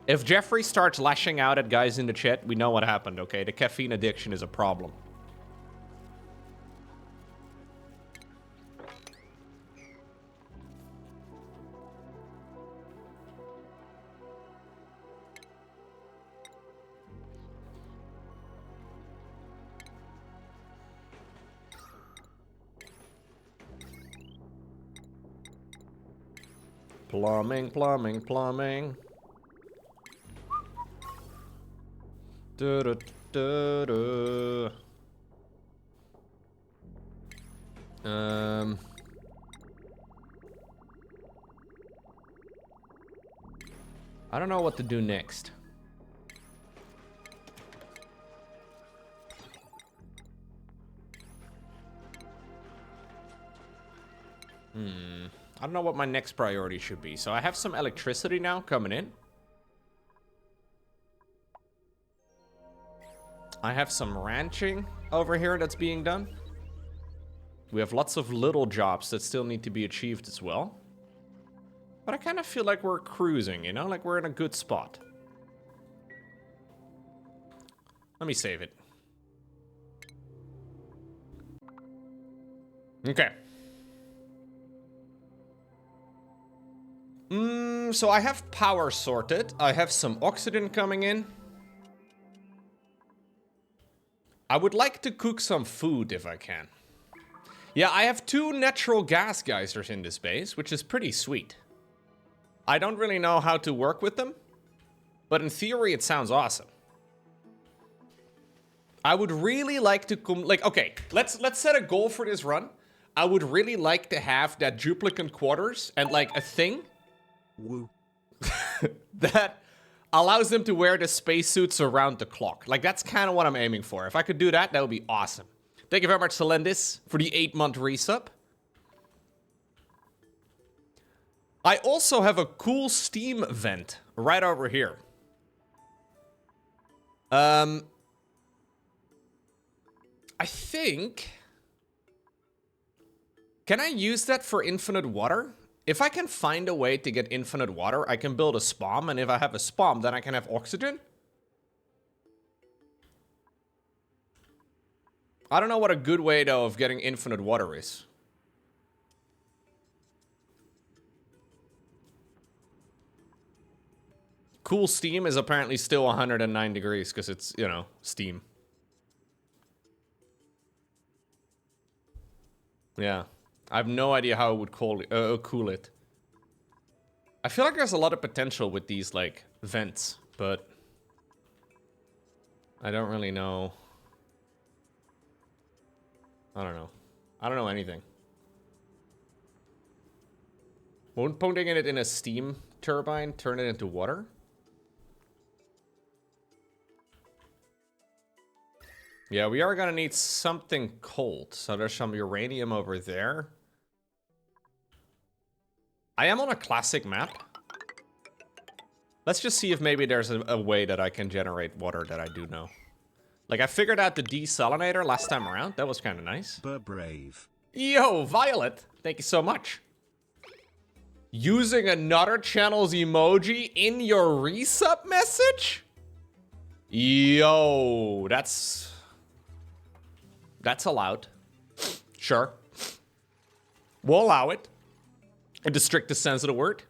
If Jeffrey starts lashing out at guys in the chat, we know what happened, okay? The caffeine addiction is a problem. Plumbing, plumbing, plumbing. I don't know what to do next. I don't know what my next priority should be. So I have some electricity now coming in. I have some ranching over here that's being done. We have lots of little jobs that still need to be achieved as well. But I kind of feel like we're cruising, you know? Like we're in a good spot. Let me save it. Okay. So I have power sorted. I have some oxygen coming in. I would like to cook some food if I can. Yeah, I have 2 natural gas geysers in this base, which is pretty sweet. I don't really know how to work with them, but in theory it sounds awesome. I would really like to okay, let's set a goal for this run. I would really like to have that duplicant quarters and like a thing that allows them to wear the spacesuits around the clock. Like, that's kind of what I'm aiming for. If I could do that, that would be awesome. Thank you very much, Celendis, for the 8-month resub. I also have a cool steam vent right over here. I think... Can I use that for infinite water? If I can find a way to get infinite water, I can build a spam, and if I have a spam, then I can have oxygen? I don't know what a good way, though, of getting infinite water is. Cool steam is apparently still 109 degrees, because it's, you know, steam. Yeah. I have no idea how it would cool it. I feel like there's a lot of potential with these, like, vents, but... I don't really know. I don't know. I don't know anything. Won't putting it in a steam turbine turn it into water? Yeah, we are gonna need something cold. So there's some uranium over there. I am on a classic map. Let's just see if maybe there's a way that I can generate water that I do know. Like, I figured out the desalinator last time around. That was kind of nice. Brave. Yo, Violet. Thank you so much. Using another channel's emoji in your resub message? Yo, that's allowed. Sure. We'll allow it. In the strictest sense of the word.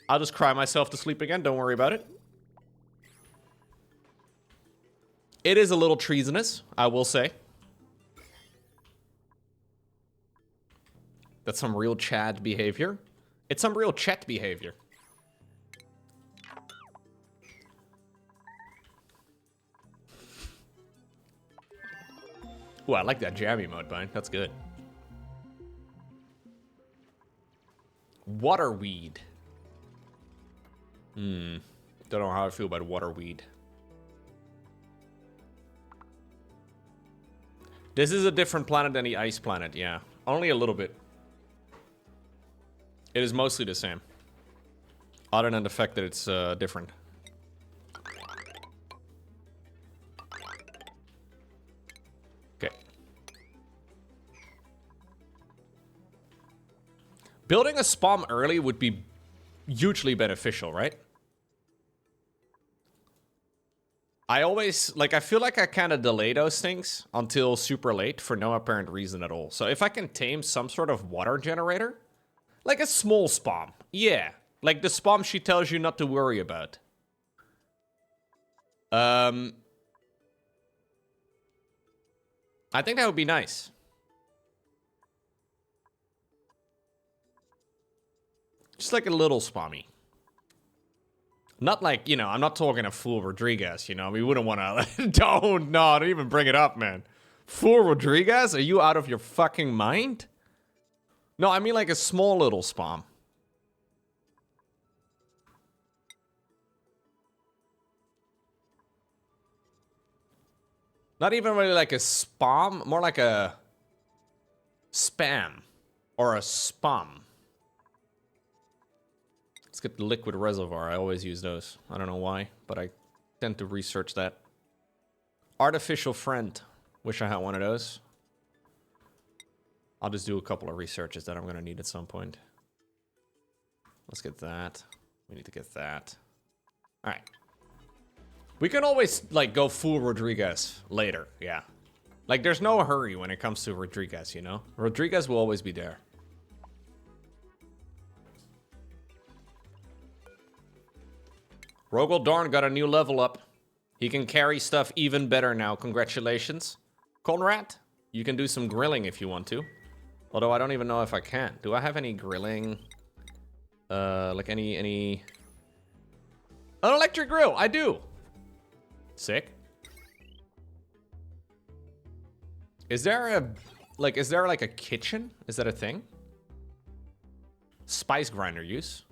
I'll just cry myself to sleep again. Don't worry about it. It is a little treasonous, I will say. That's some real Chad behavior. It's some real Chet behavior. Ooh, I like that jammy mode, Bind. That's good. Waterweed. Don't know how I feel about waterweed. This is a different planet than the ice planet, yeah. Only a little bit. It is mostly the same. Other than the fact that it's different. Okay. Building a spawn early would be hugely beneficial, right? I always, like, I feel like I kind of delay those things until super late for no apparent reason at all. So if I can tame some sort of water generator, like a small spawn, yeah. Like the spawn she tells you not to worry about. I think that would be nice. Just like a little spawny. Not like, you know, I'm not talking a full Rodriguez, you know. We wouldn't want to... don't even bring it up, man. Full Rodriguez? Are you out of your fucking mind? No, I mean like a small little spawn. Not even really like a spam, more like a spam or a spam. Let's get the liquid reservoir. I always use those. I don't know why, but I tend to research that. Artificial friend. Wish I had one of those. I'll just do a couple of researches that I'm going to need at some point. Let's get that. We need to get that. All right. We can always, like, go full Rodriguez later, yeah. Like, there's no hurry when it comes to Rodriguez, you know? Rodriguez will always be there. Rogel Dorn got a new level up. He can carry stuff even better now. Congratulations. Conrad, you can do some grilling if you want to. Although I don't even know if I can. Do I have any grilling? Like any... An electric grill, I do. Sick. Is there a... Like, is there like a kitchen? Is that a thing? Spice grinder use.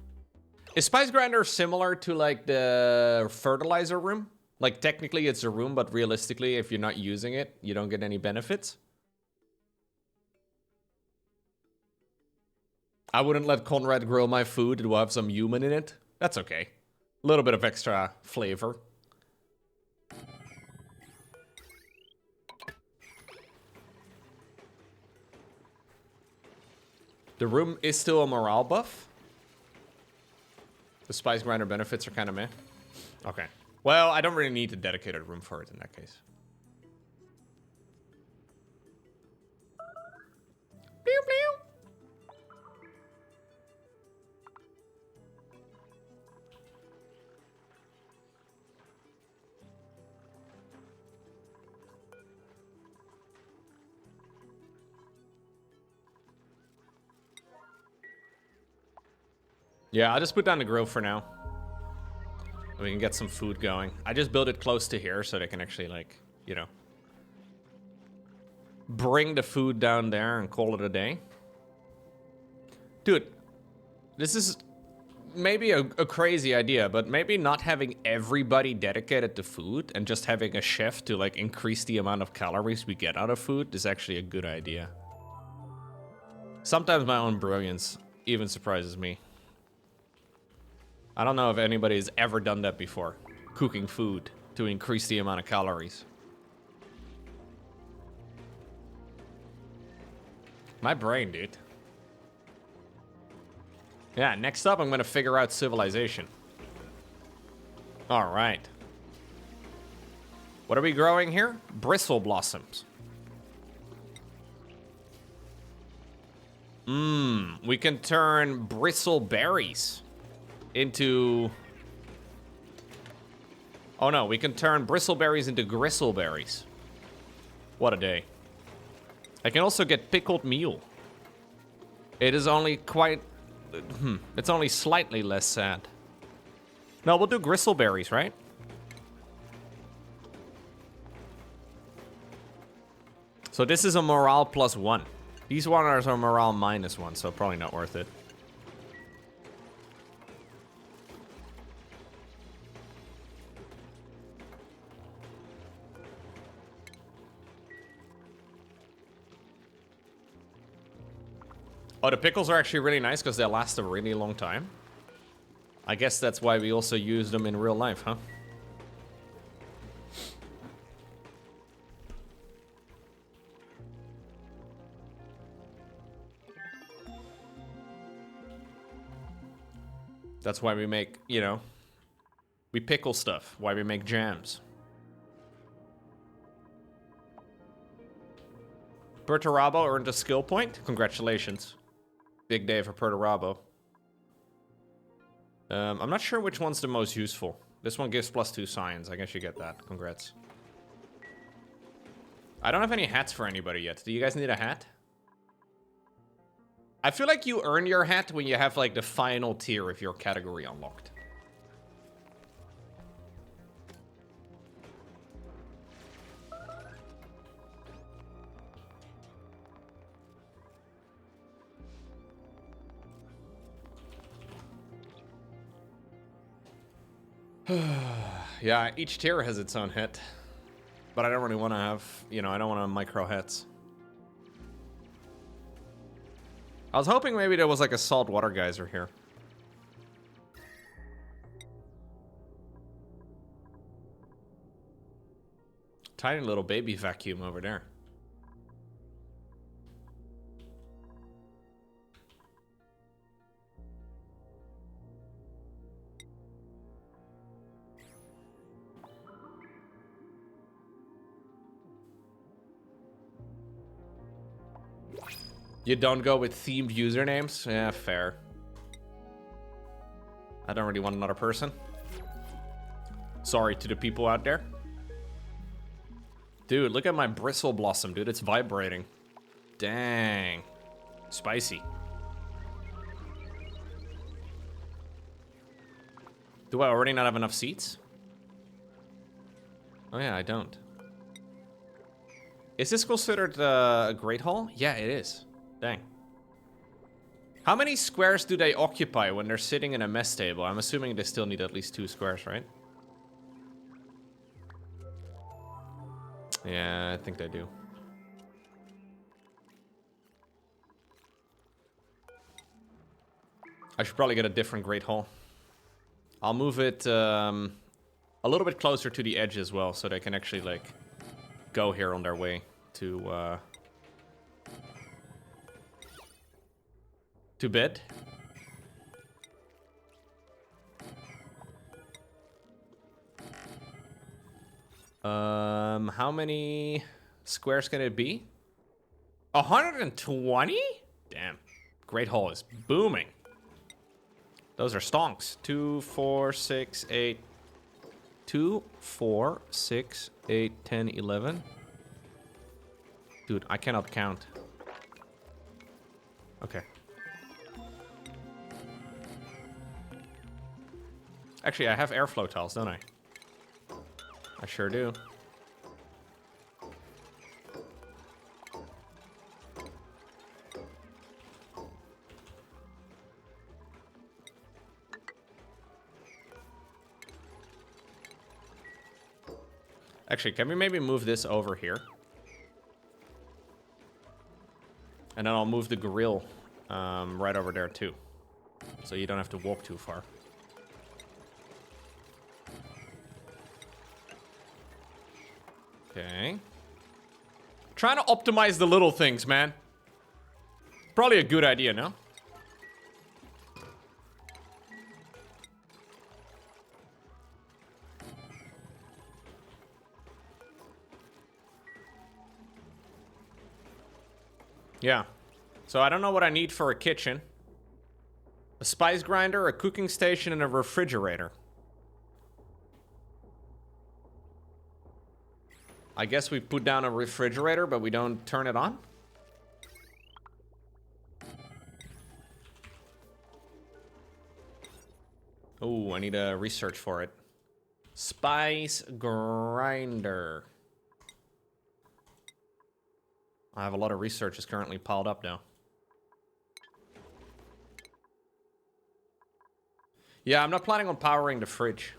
Is Spice Grinder similar to, like, the fertilizer room? Like, technically it's a room, but realistically, if you're not using it, you don't get any benefits? I wouldn't let Conrad grill my food. It will have some human in it. That's okay. A little bit of extra flavor. The room is still a morale buff. The spice grinder benefits are kind of meh. Okay. Well, I don't really need a dedicated room for it in that case. Pew, pew. Yeah, I'll just put down the grill for now. We can get some food going. I just built it close to here so they can actually, like, you know, bring the food down there and call it a day. Dude, this is maybe a crazy idea, but maybe not having everybody dedicated to food and just having a chef to, like, increase the amount of calories we get out of food is actually a good idea. Sometimes my own brilliance even surprises me. I don't know if anybody's ever done that before. Cooking food to increase the amount of calories. My brain, dude. Yeah, next up I'm gonna figure out civilization. Alright. What are we growing here? Bristle blossoms. We can turn bristle berries into... Oh no, we can turn bristleberries into gristleberries. What a day. I can also get pickled meal. It is only quite... it's only slightly less sad. No, we'll do gristleberries, right? So this is a morale +1. These ones are morale -1, so probably not worth it. Oh, the pickles are actually really nice because they last a really long time. I guess that's why we also use them in real life, huh? That's why we make, you know, we pickle stuff. Why we make jams. Perturabo earned a skill point. Congratulations. Big day for Perturabo. I'm not sure which one's the most useful. This one gives +2 science. I guess you get that. Congrats. I don't have any hats for anybody yet. Do you guys need a hat? I feel like you earn your hat when you have, like, the final tier of your category unlocked. Yeah, each tier has its own hit. But I don't really want to have, you know, I don't want to micro hits. I was hoping maybe there was like a salt water geyser here. Tiny little baby vacuum over there. You don't go with themed usernames? Yeah, fair. I don't really want another person. Sorry to the people out there. Dude, look at my bristle blossom, dude. It's vibrating. Dang. Spicy. Do I already not have enough seats? Oh yeah, I don't. Is this considered a Great Hall? Yeah, it is. Dang. How many squares do they occupy when they're sitting in a mess table? I'm assuming they still need at least 2 squares, right? Yeah, I think they do. I should probably get a different Great Hall. I'll move it a little bit closer to the edge as well, so they can actually, like, go here on their way to bed. How many squares can it be? 120? Damn. Great Hall is booming. Those are stonks. 2, 4, 6, 8. 2, 4, 6, 8, 10, 11. Dude, I cannot count. Okay. Actually, I have airflow tiles, don't I? I sure do. Actually, can we maybe move this over here? And then I'll move the grill right over there too. So you don't have to walk too far. Okay. Trying to optimize the little things, man. Probably a good idea, no? Yeah. So I don't know what I need for a kitchen. A spice grinder, a cooking station, and a refrigerator. I guess we put down a refrigerator, but we don't turn it on? Oh, I need a research for it. Spice grinder. I have a lot of researches currently piled up now. Yeah, I'm not planning on powering the fridge.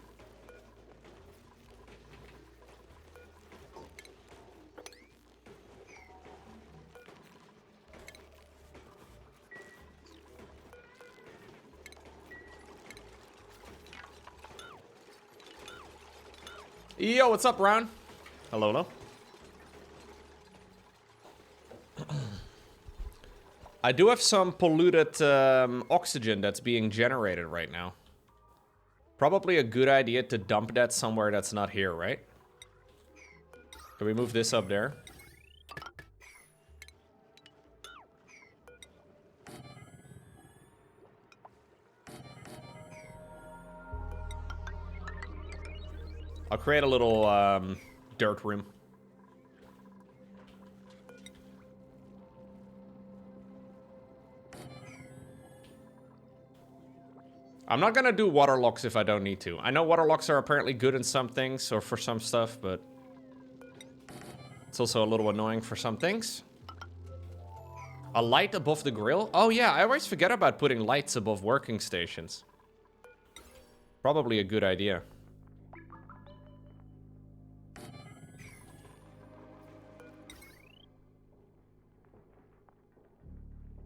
Yo, what's up, Ron? Hello, hello. I do have some polluted oxygen that's being generated right now. Probably a good idea to dump that somewhere that's not here, right? Can we move this up there? I'll create a little dirt room. I'm not gonna do water locks if I don't need to. I know water locks are apparently good in some things or for some stuff, but it's also a little annoying for some things. A light above the grill? Oh yeah, I always forget about putting lights above working stations. Probably a good idea.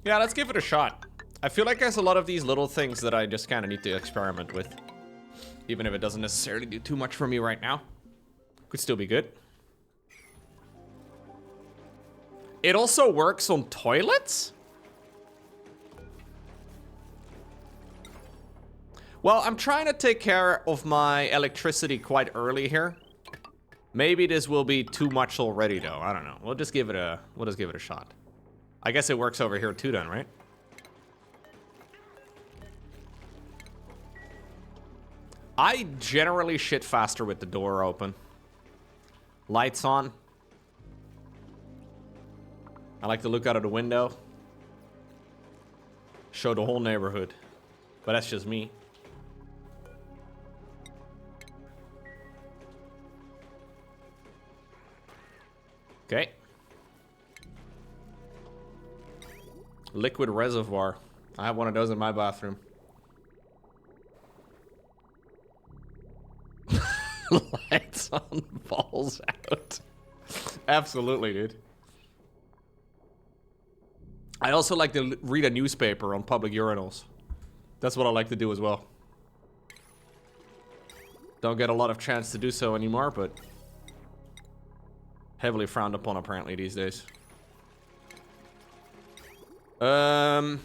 Yeah, let's give it a shot. I feel like there's a lot of these little things that I just kind of need to experiment with. Even if it doesn't necessarily do too much for me right now. Could still be good. It also works on toilets? Well, I'm trying to take care of my electricity quite early here. Maybe this will be too much already though. I don't know. We'll just give it a shot. I guess it works over here too then, right? I generally shit faster with the door open. Lights on. I like to look out of the window. Show the whole neighborhood. But that's just me. Okay. Liquid reservoir. I have one of those in my bathroom. Lights on, balls out. Absolutely, dude. I also like to read a newspaper on public urinals. That's what I like to do as well. Don't get a lot of chance to do so anymore, but heavily frowned upon apparently these days. I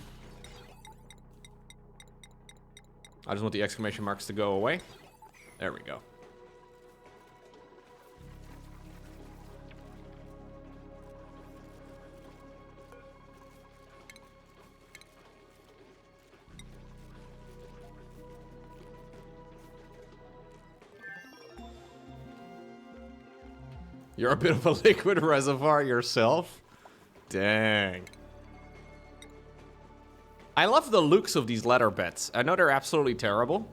just want the exclamation marks to go away. There we go. You're a bit of a liquid reservoir yourself? Dang. I love the looks of these leather beds. I know they're absolutely terrible,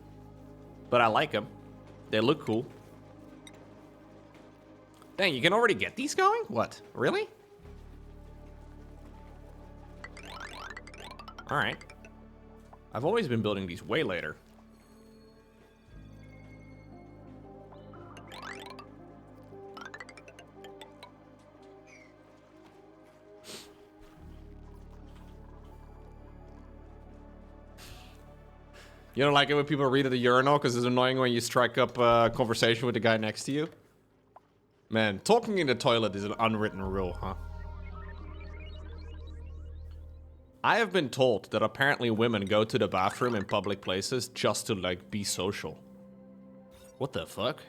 but I like them. They look cool. Dang, you can already get these going? What? Really? Alright. I've always been building these way later. You don't like it when people read at the urinal because it's annoying when you strike up a conversation with the guy next to you? Man, talking in the toilet is an unwritten rule, huh? I have been told that apparently women go to the bathroom in public places just to, like, be social. What the fuck?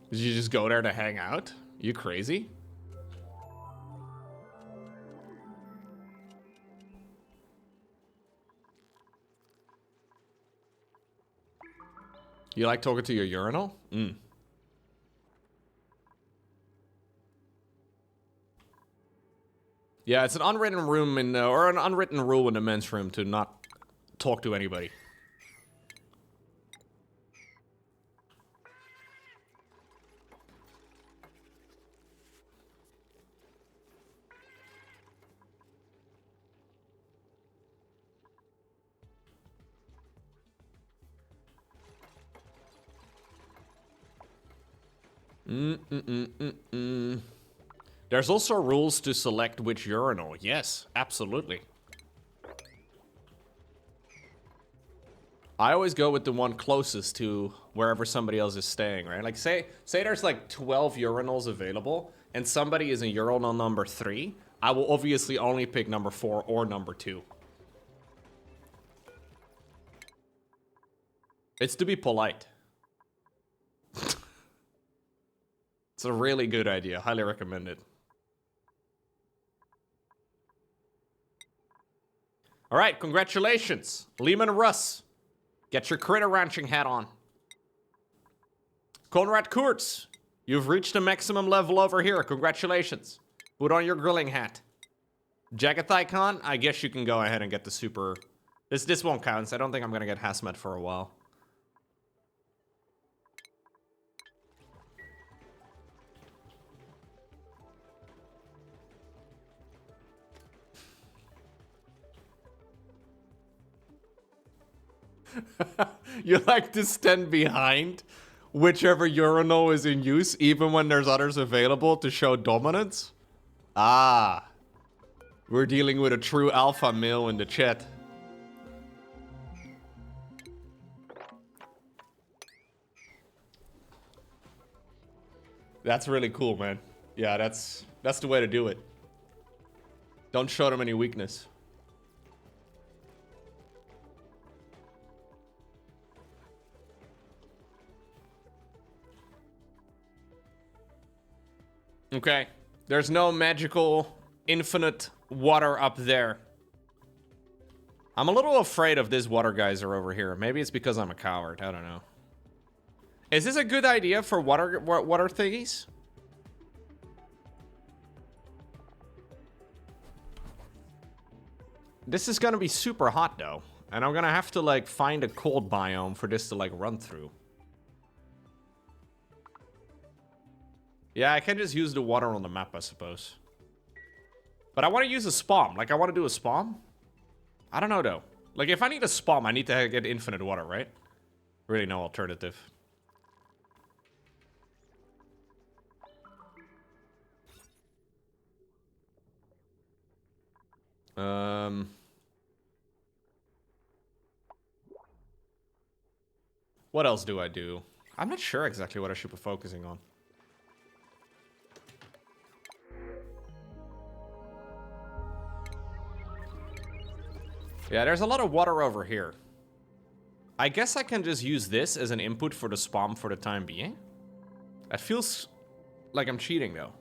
Did you just go there to hang out? You crazy? You like talking to your urinal? Mm. Yeah, it's an unwritten room in, or an unwritten rule in the men's room to not talk to anybody. There's also rules to select which urinal. Yes, absolutely. I always go with the one closest to wherever somebody else is staying, right? Like, say there's like 12 urinals available, and somebody is in urinal number 3. I will obviously only pick number 4 or number 2. It's to be polite. It's a really good idea. Highly recommend it. All right, congratulations. Lehman Russ. Get your critter ranching hat on. Konrad Kurtz. You've reached the maximum level over here. Congratulations. Put on your grilling hat. Jagathai Khan, I guess you can go ahead and get the super... This won't count. So I don't think I'm going to get Hazmat for a while. You like to stand behind whichever urinal is in use, even when there's others available to show dominance? Ah. We're dealing with a true alpha male in the chat. That's really cool, man. Yeah, that's the way to do it. Don't show them any weakness. Okay. There's no magical infinite water up there. I'm a little afraid of this water geyser over here. Maybe it's because I'm a coward. I don't know. Is this a good idea for water thingies? This is gonna be super hot though. And I'm gonna have to like find a cold biome for this to like run through. Yeah, I can just use the water on the map, I suppose. But I want to use a spawn. Like, I want to do a spawn. I don't know, though. Like, if I need a spawn, I need to get infinite water, right? Really no alternative. What else do I do? I'm not sure exactly what I should be focusing on. Yeah, there's a lot of water over here. I guess I can just use this as an input for the spawn for the time being. It feels like I'm cheating, though.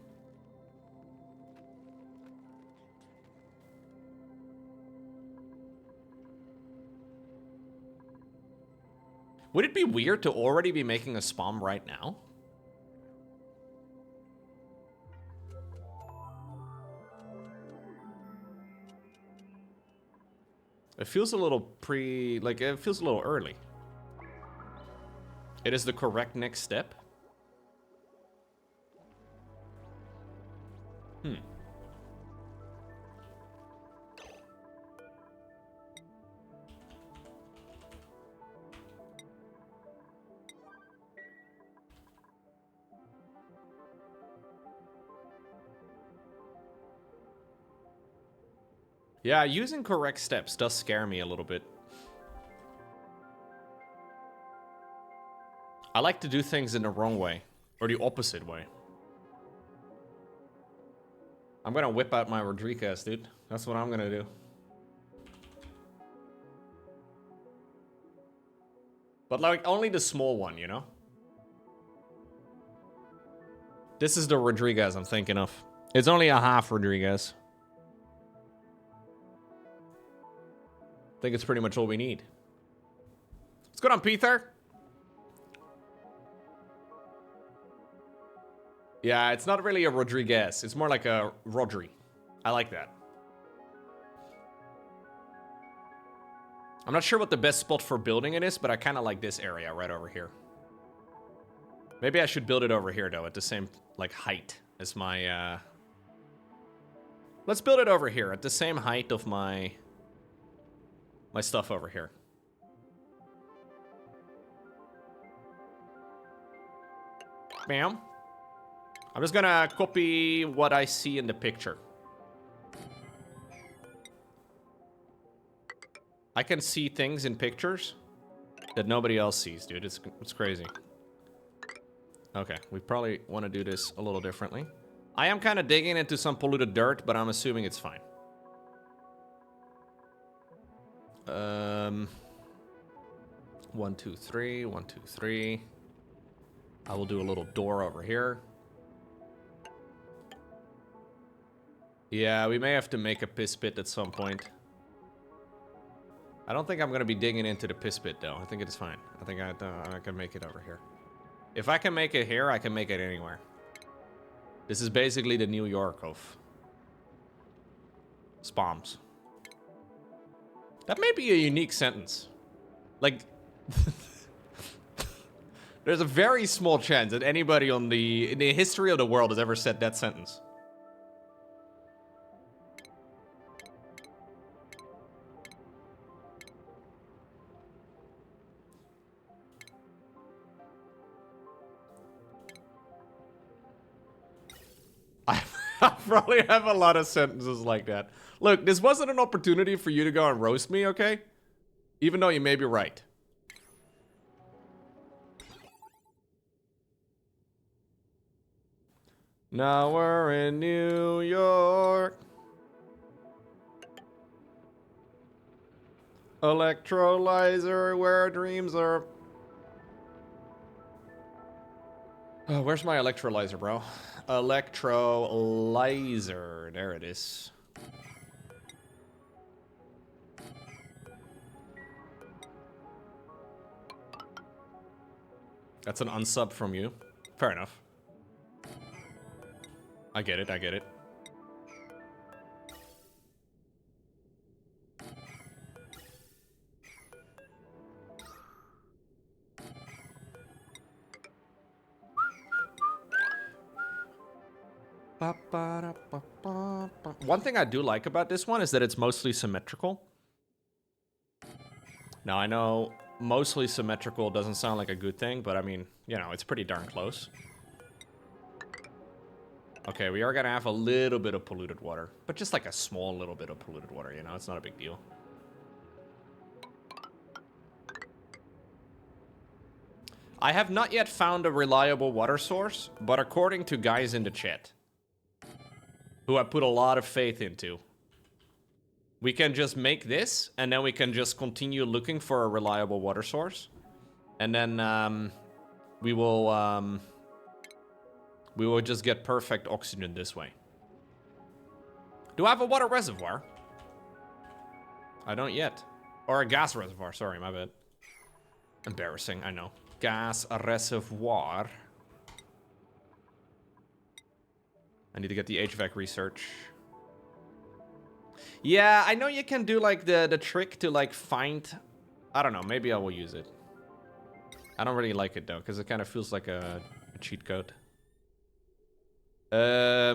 Would it be weird to already be making a spawn right now? It feels a little it feels a little early. It is the correct next step. Yeah, using correct steps does scare me a little bit. I like to do things in the wrong way, or the opposite way. I'm gonna whip out my Rodriguez, dude. That's what I'm gonna do. But like, only the small one, you know? This is the Rodriguez I'm thinking of. It's only a half Rodriguez. I think it's pretty much all we need. What's going on, Peter? Yeah, it's not really a Rodriguez. It's more like a Rodri. I like that. I'm not sure what the best spot for building it is, but I kind of like this area right over here. Maybe I should build it over here, though, at the same, like, height as my, Let's build it over here, at the same height of my stuff over here. Bam. I'm just gonna copy what I see in the picture. I can see things in pictures that nobody else sees, dude. It's crazy. Okay, we probably want to do this a little differently. I am kind of digging into some polluted dirt, but I'm assuming it's fine. 1, 2, 3, 1, 2, 3. I will do a little door over here. Yeah, we may have to make a piss pit at some point. I don't think I'm going to be digging into the piss pit, though. I think it's fine. I think I can make it over here. If I can make it here, I can make it anywhere. This is basically the New York of spawns. That may be a unique sentence. Like, there's a very small chance that anybody in the history of the world has ever said that sentence. I probably have a lot of sentences like that. Look, this wasn't an opportunity for you to go and roast me, okay? Even though you may be right. Now we're in New York. Electrolyzer, where dreams are. Oh, where's my electrolyzer, bro? Electrolyzer. There it is. That's an unsub from you. Fair enough. I get it, I get it. One thing I do like about this one is that it's mostly symmetrical. Now, I know mostly symmetrical doesn't sound like a good thing, but I mean, you know, it's pretty darn close. Okay, we are gonna have a little bit of polluted water. But just like a small little bit of polluted water, you know? It's not a big deal. I have not yet found a reliable water source, but according to guys in the chat, who I put a lot of faith into, we can just make this, and then we can just continue looking for a reliable water source. And then we will just get perfect oxygen this way. Do I have a water reservoir? I don't yet. Or a gas reservoir, sorry, my bad. Embarrassing, I know. Gas reservoir. I need to get the HVAC research. Yeah, I know you can do like the trick to like find... I don't know, maybe I will use it. I don't really like it though, because it kind of feels like a cheat code. I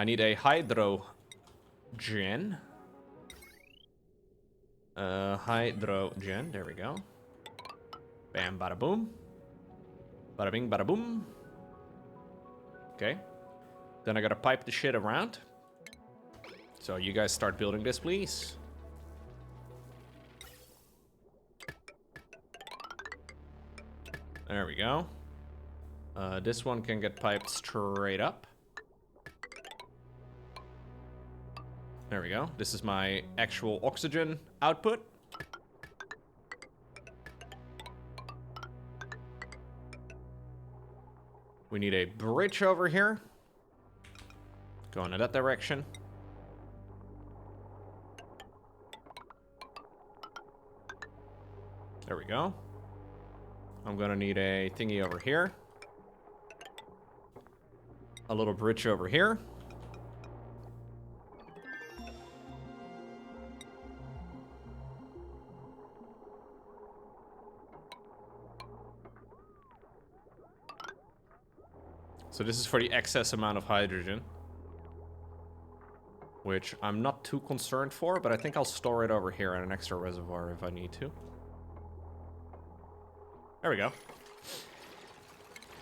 need a hydrogen. Hydrogen, there we go. Bam, bada boom. Bada bing, bada boom. Okay. Then I gotta pipe the shit around. So you guys start building this, please. There we go. This one can get piped straight up. There we go. This is my actual oxygen output. We need a bridge over here. Going in that direction. There we go. I'm gonna need a thingy over here. A little bridge over here. So this is for the excess amount of hydrogen, which I'm not too concerned for, but I think I'll store it over here in an extra reservoir if I need to. There we go.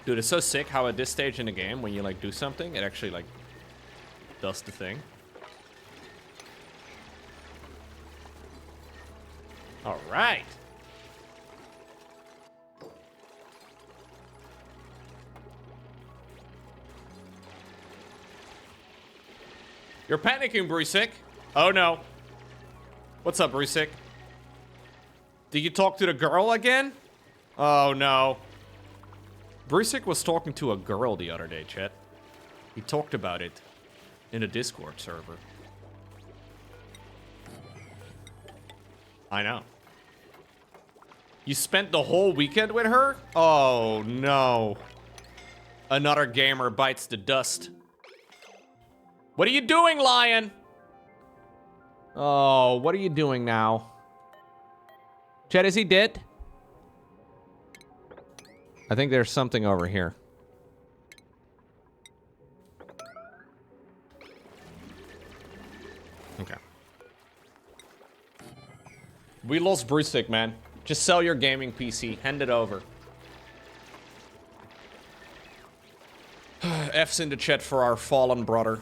Dude, it's so sick how at this stage in the game, when you like do something, it actually like does the thing. All right. You're panicking, Brusik. Oh no. What's up, Brusik? Did you talk to the girl again? Oh no. Brusik was talking to a girl the other day, chat. He talked about it in a Discord server. I know. You spent the whole weekend with her? Oh no. Another gamer bites the dust. What are you doing, Lion? Oh, what are you doing now? Chet, is he dead? I think there's something over here. Okay. We lost Brusik, man. Just sell your gaming PC. Hand it over. F's in the chat for our fallen brother.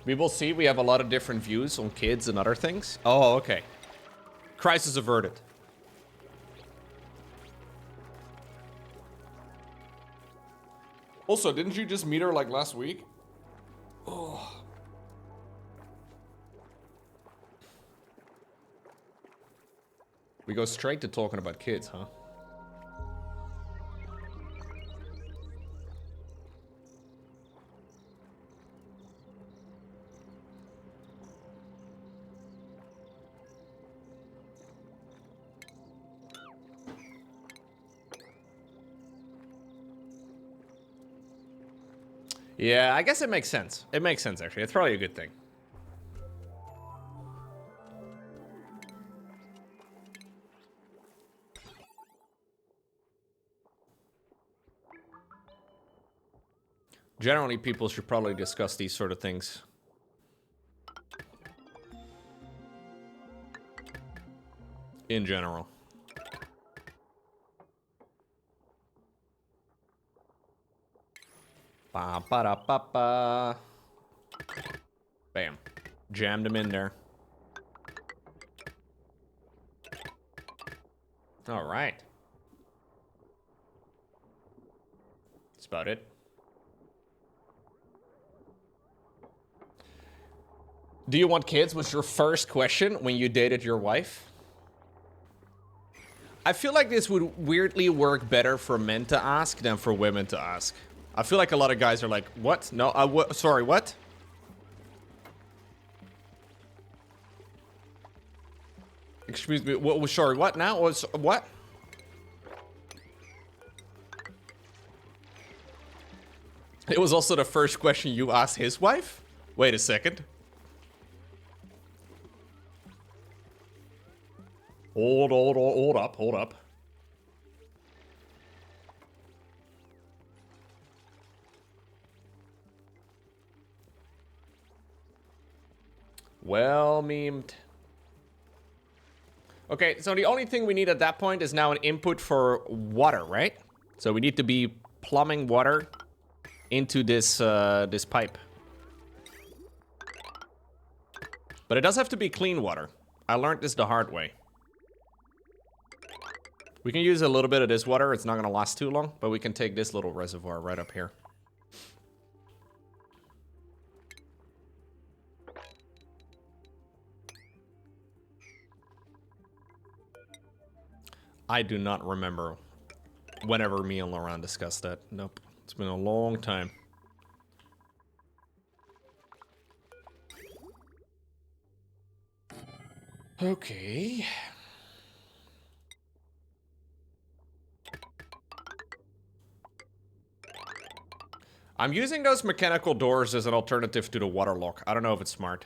We will see. We have a lot of different views on kids and other things. Oh, okay. Crisis averted. Also, didn't you just meet her like last week? Oh. We go straight to talking about kids, huh? Yeah, I guess it makes sense. It makes sense, actually. It's probably a good thing. Generally, people should probably discuss these sort of things. In general. Ba ba da ba ba. Bam. Jammed him in there. All right. That's about it. Do you want kids was your first question when you dated your wife? I feel like this would weirdly work better for men to ask than for women to ask. I feel like a lot of guys are like, what? No, sorry, what? Excuse me, what was, sorry, what now? Was, what? It was also the first question you asked his wife? Wait a second. Hold up. Well memed. Okay, so the only thing we need at that point is now an input for water, right? So we need to be plumbing water into this this pipe. But it does have to be clean water. I learned this the hard way. We can use a little bit of this water. It's not going to last too long, but we can take this little reservoir right up here. I do not remember whenever me and Laurent discussed that. Nope. It's been a long time. Okay. I'm using those mechanical doors as an alternative to the water lock. I don't know if it's smart.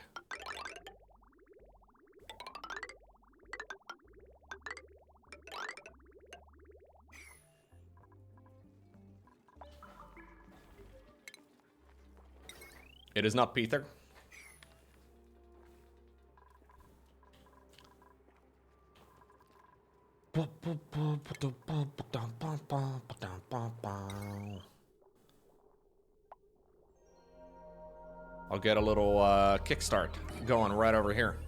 It is not Peter. I'll get a little kickstart going right over here.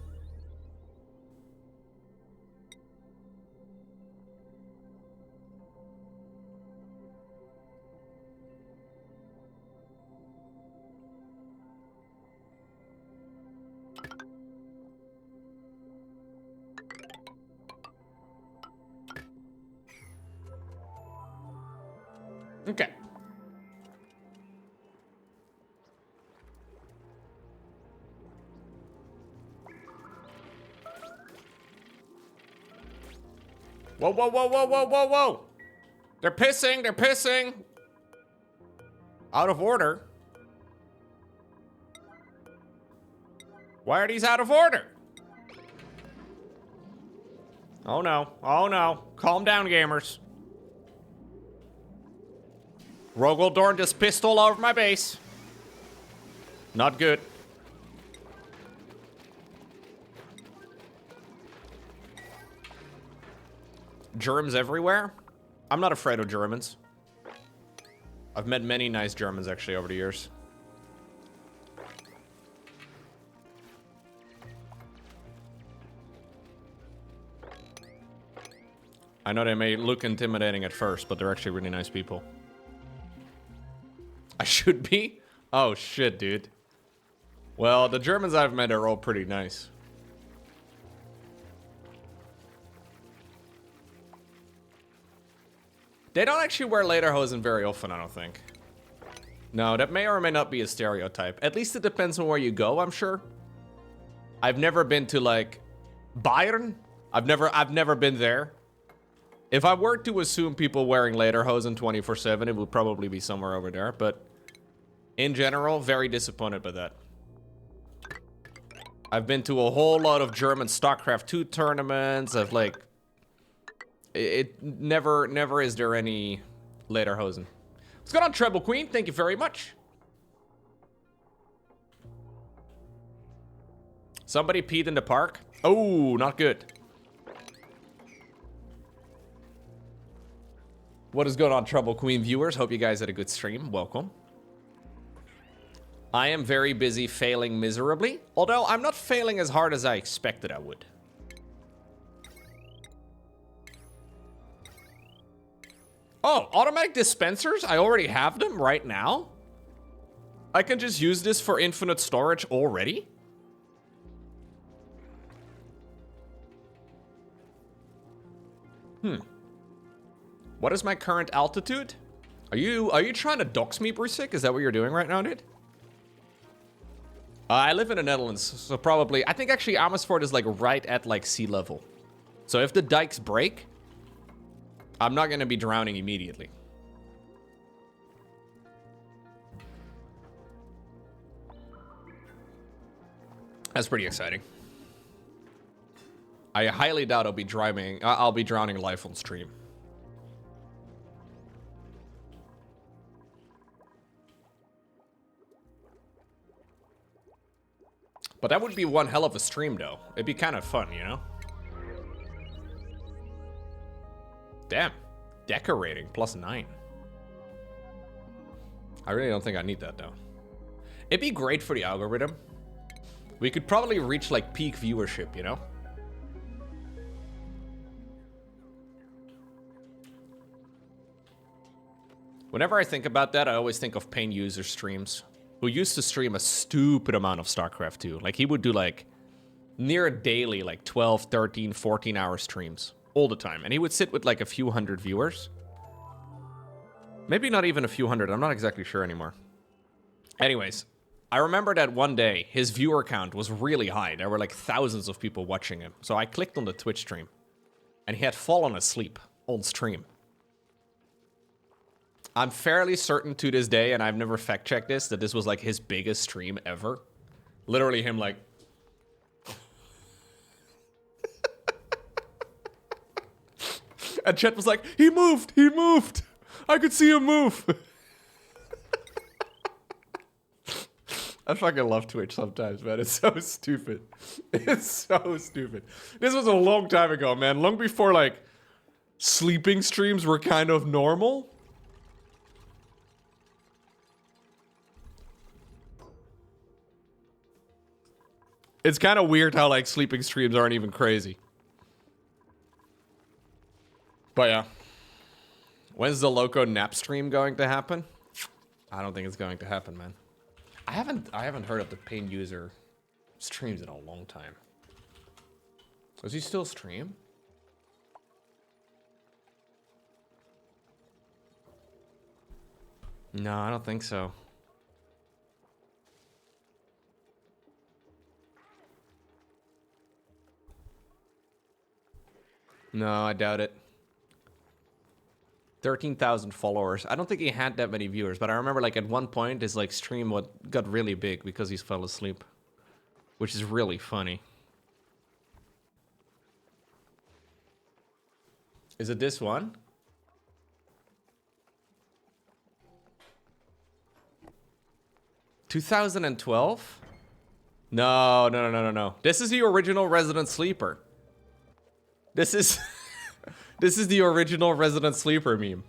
Okay. Whoa, whoa, whoa, whoa, whoa, whoa, whoa! They're pissing, they're pissing! Out of order. Why are these out of order? Oh no, oh no. Calm down, gamers. Rogaldorn just pissed all over my base. Not good. Germs everywhere? I'm not afraid of Germans. I've met many nice Germans actually over the years. I know they may look intimidating at first, but they're actually really nice people. I should be? Oh shit, dude. Well, the Germans I've met are all pretty nice. They don't actually wear lederhosen very often, I don't think. No, that may or may not be a stereotype. At least it depends on where you go, I'm sure. I've never been to, like, Bayern. I've never been there. If I were to assume people wearing lederhosen 24/7, it would probably be somewhere over there. But in general, very disappointed by that. I've been to a whole lot of German StarCraft 2 tournaments. I've, like... It never is there any lederhosen. What's going on, Treble Queen? Thank you very much. Somebody peed in the park. Oh, not good. What is going on, Treble Queen viewers? Hope you guys had a good stream. Welcome. I am very busy failing miserably, although I'm not failing as hard as I expected I would. Oh, automatic dispensers? I already have them right now? I can just use this for infinite storage already? What is my current altitude? Are you trying to dox me, Brusik? Is that what you're doing right now, dude? I live in the Netherlands, so probably... I think actually Amersfoort is like right at like sea level. So if the dikes break, I'm not gonna be drowning immediately. That's pretty exciting. I highly doubt I'll be drowning live on stream. But that would be one hell of a stream, though. It'd be kind of fun, you know? Damn. Decorating, +9. I really don't think I need that, though. It'd be great for the algorithm. We could probably reach, like, peak viewership, you know? Whenever I think about that, I always think of Pain User streams, who used to stream a stupid amount of StarCraft 2. Like, he would do, like, near daily, like, 12, 13, 14-hour streams all the time. And he would sit with, like, a few hundred viewers. Maybe not even a few hundred. I'm not exactly sure anymore. Anyways, I remember that one day, his viewer count was really high. There were, like, thousands of people watching him. So I clicked on the Twitch stream. And he had fallen asleep on stream. I'm fairly certain to this day, and I've never fact-checked this, that this was, like, his biggest stream ever. Literally him, like... And chat was like, he moved! He moved! I could see him move! I fucking love Twitch sometimes, man. It's so stupid. It's so stupid. This was a long time ago, man. Long before, like, sleeping streams were kind of normal. It's kind of weird how, like, sleeping streams aren't even crazy. But yeah. When's the Loco nap stream going to happen? I don't think it's going to happen, man. I haven't heard of the Pain User streams in a long time. Does he still stream? No, I don't think so. No, I doubt it. 13,000 followers. I don't think he had that many viewers, but I remember, like, at one point his, like, stream got really big because he fell asleep, which is really funny. Is it this one? $2012? No. This is the original Resident Sleeper. This is this is the original Resident Sleeper meme.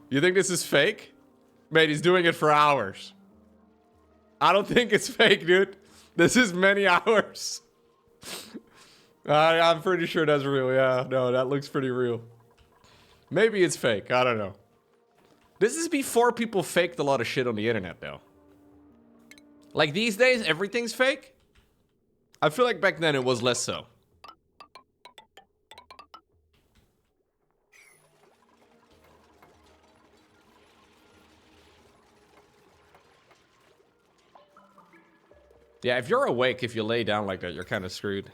You think this is fake? Mate, he's doing it for hours. I don't think it's fake, dude. This is many hours. I'm pretty sure that's real. Yeah, no, that looks pretty real. Maybe it's fake. I don't know. This is before people faked a lot of shit on the internet, though. Like, these days, everything's fake. I feel like back then it was less so. Yeah, if you're awake, if you lay down like that, you're kind of screwed.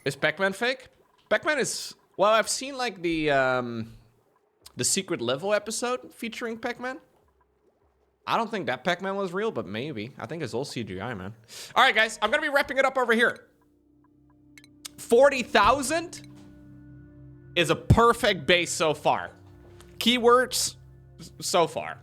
Is Pac-Man fake? Pac-Man is... Well, I've seen, like, the secret level episode featuring Pac-Man. I don't think that Pac-Man was real, but maybe. I think it's all CGI, man. All right, guys, I'm gonna be wrapping it up over here. 40,000 is a perfect base so far. Keywords so far.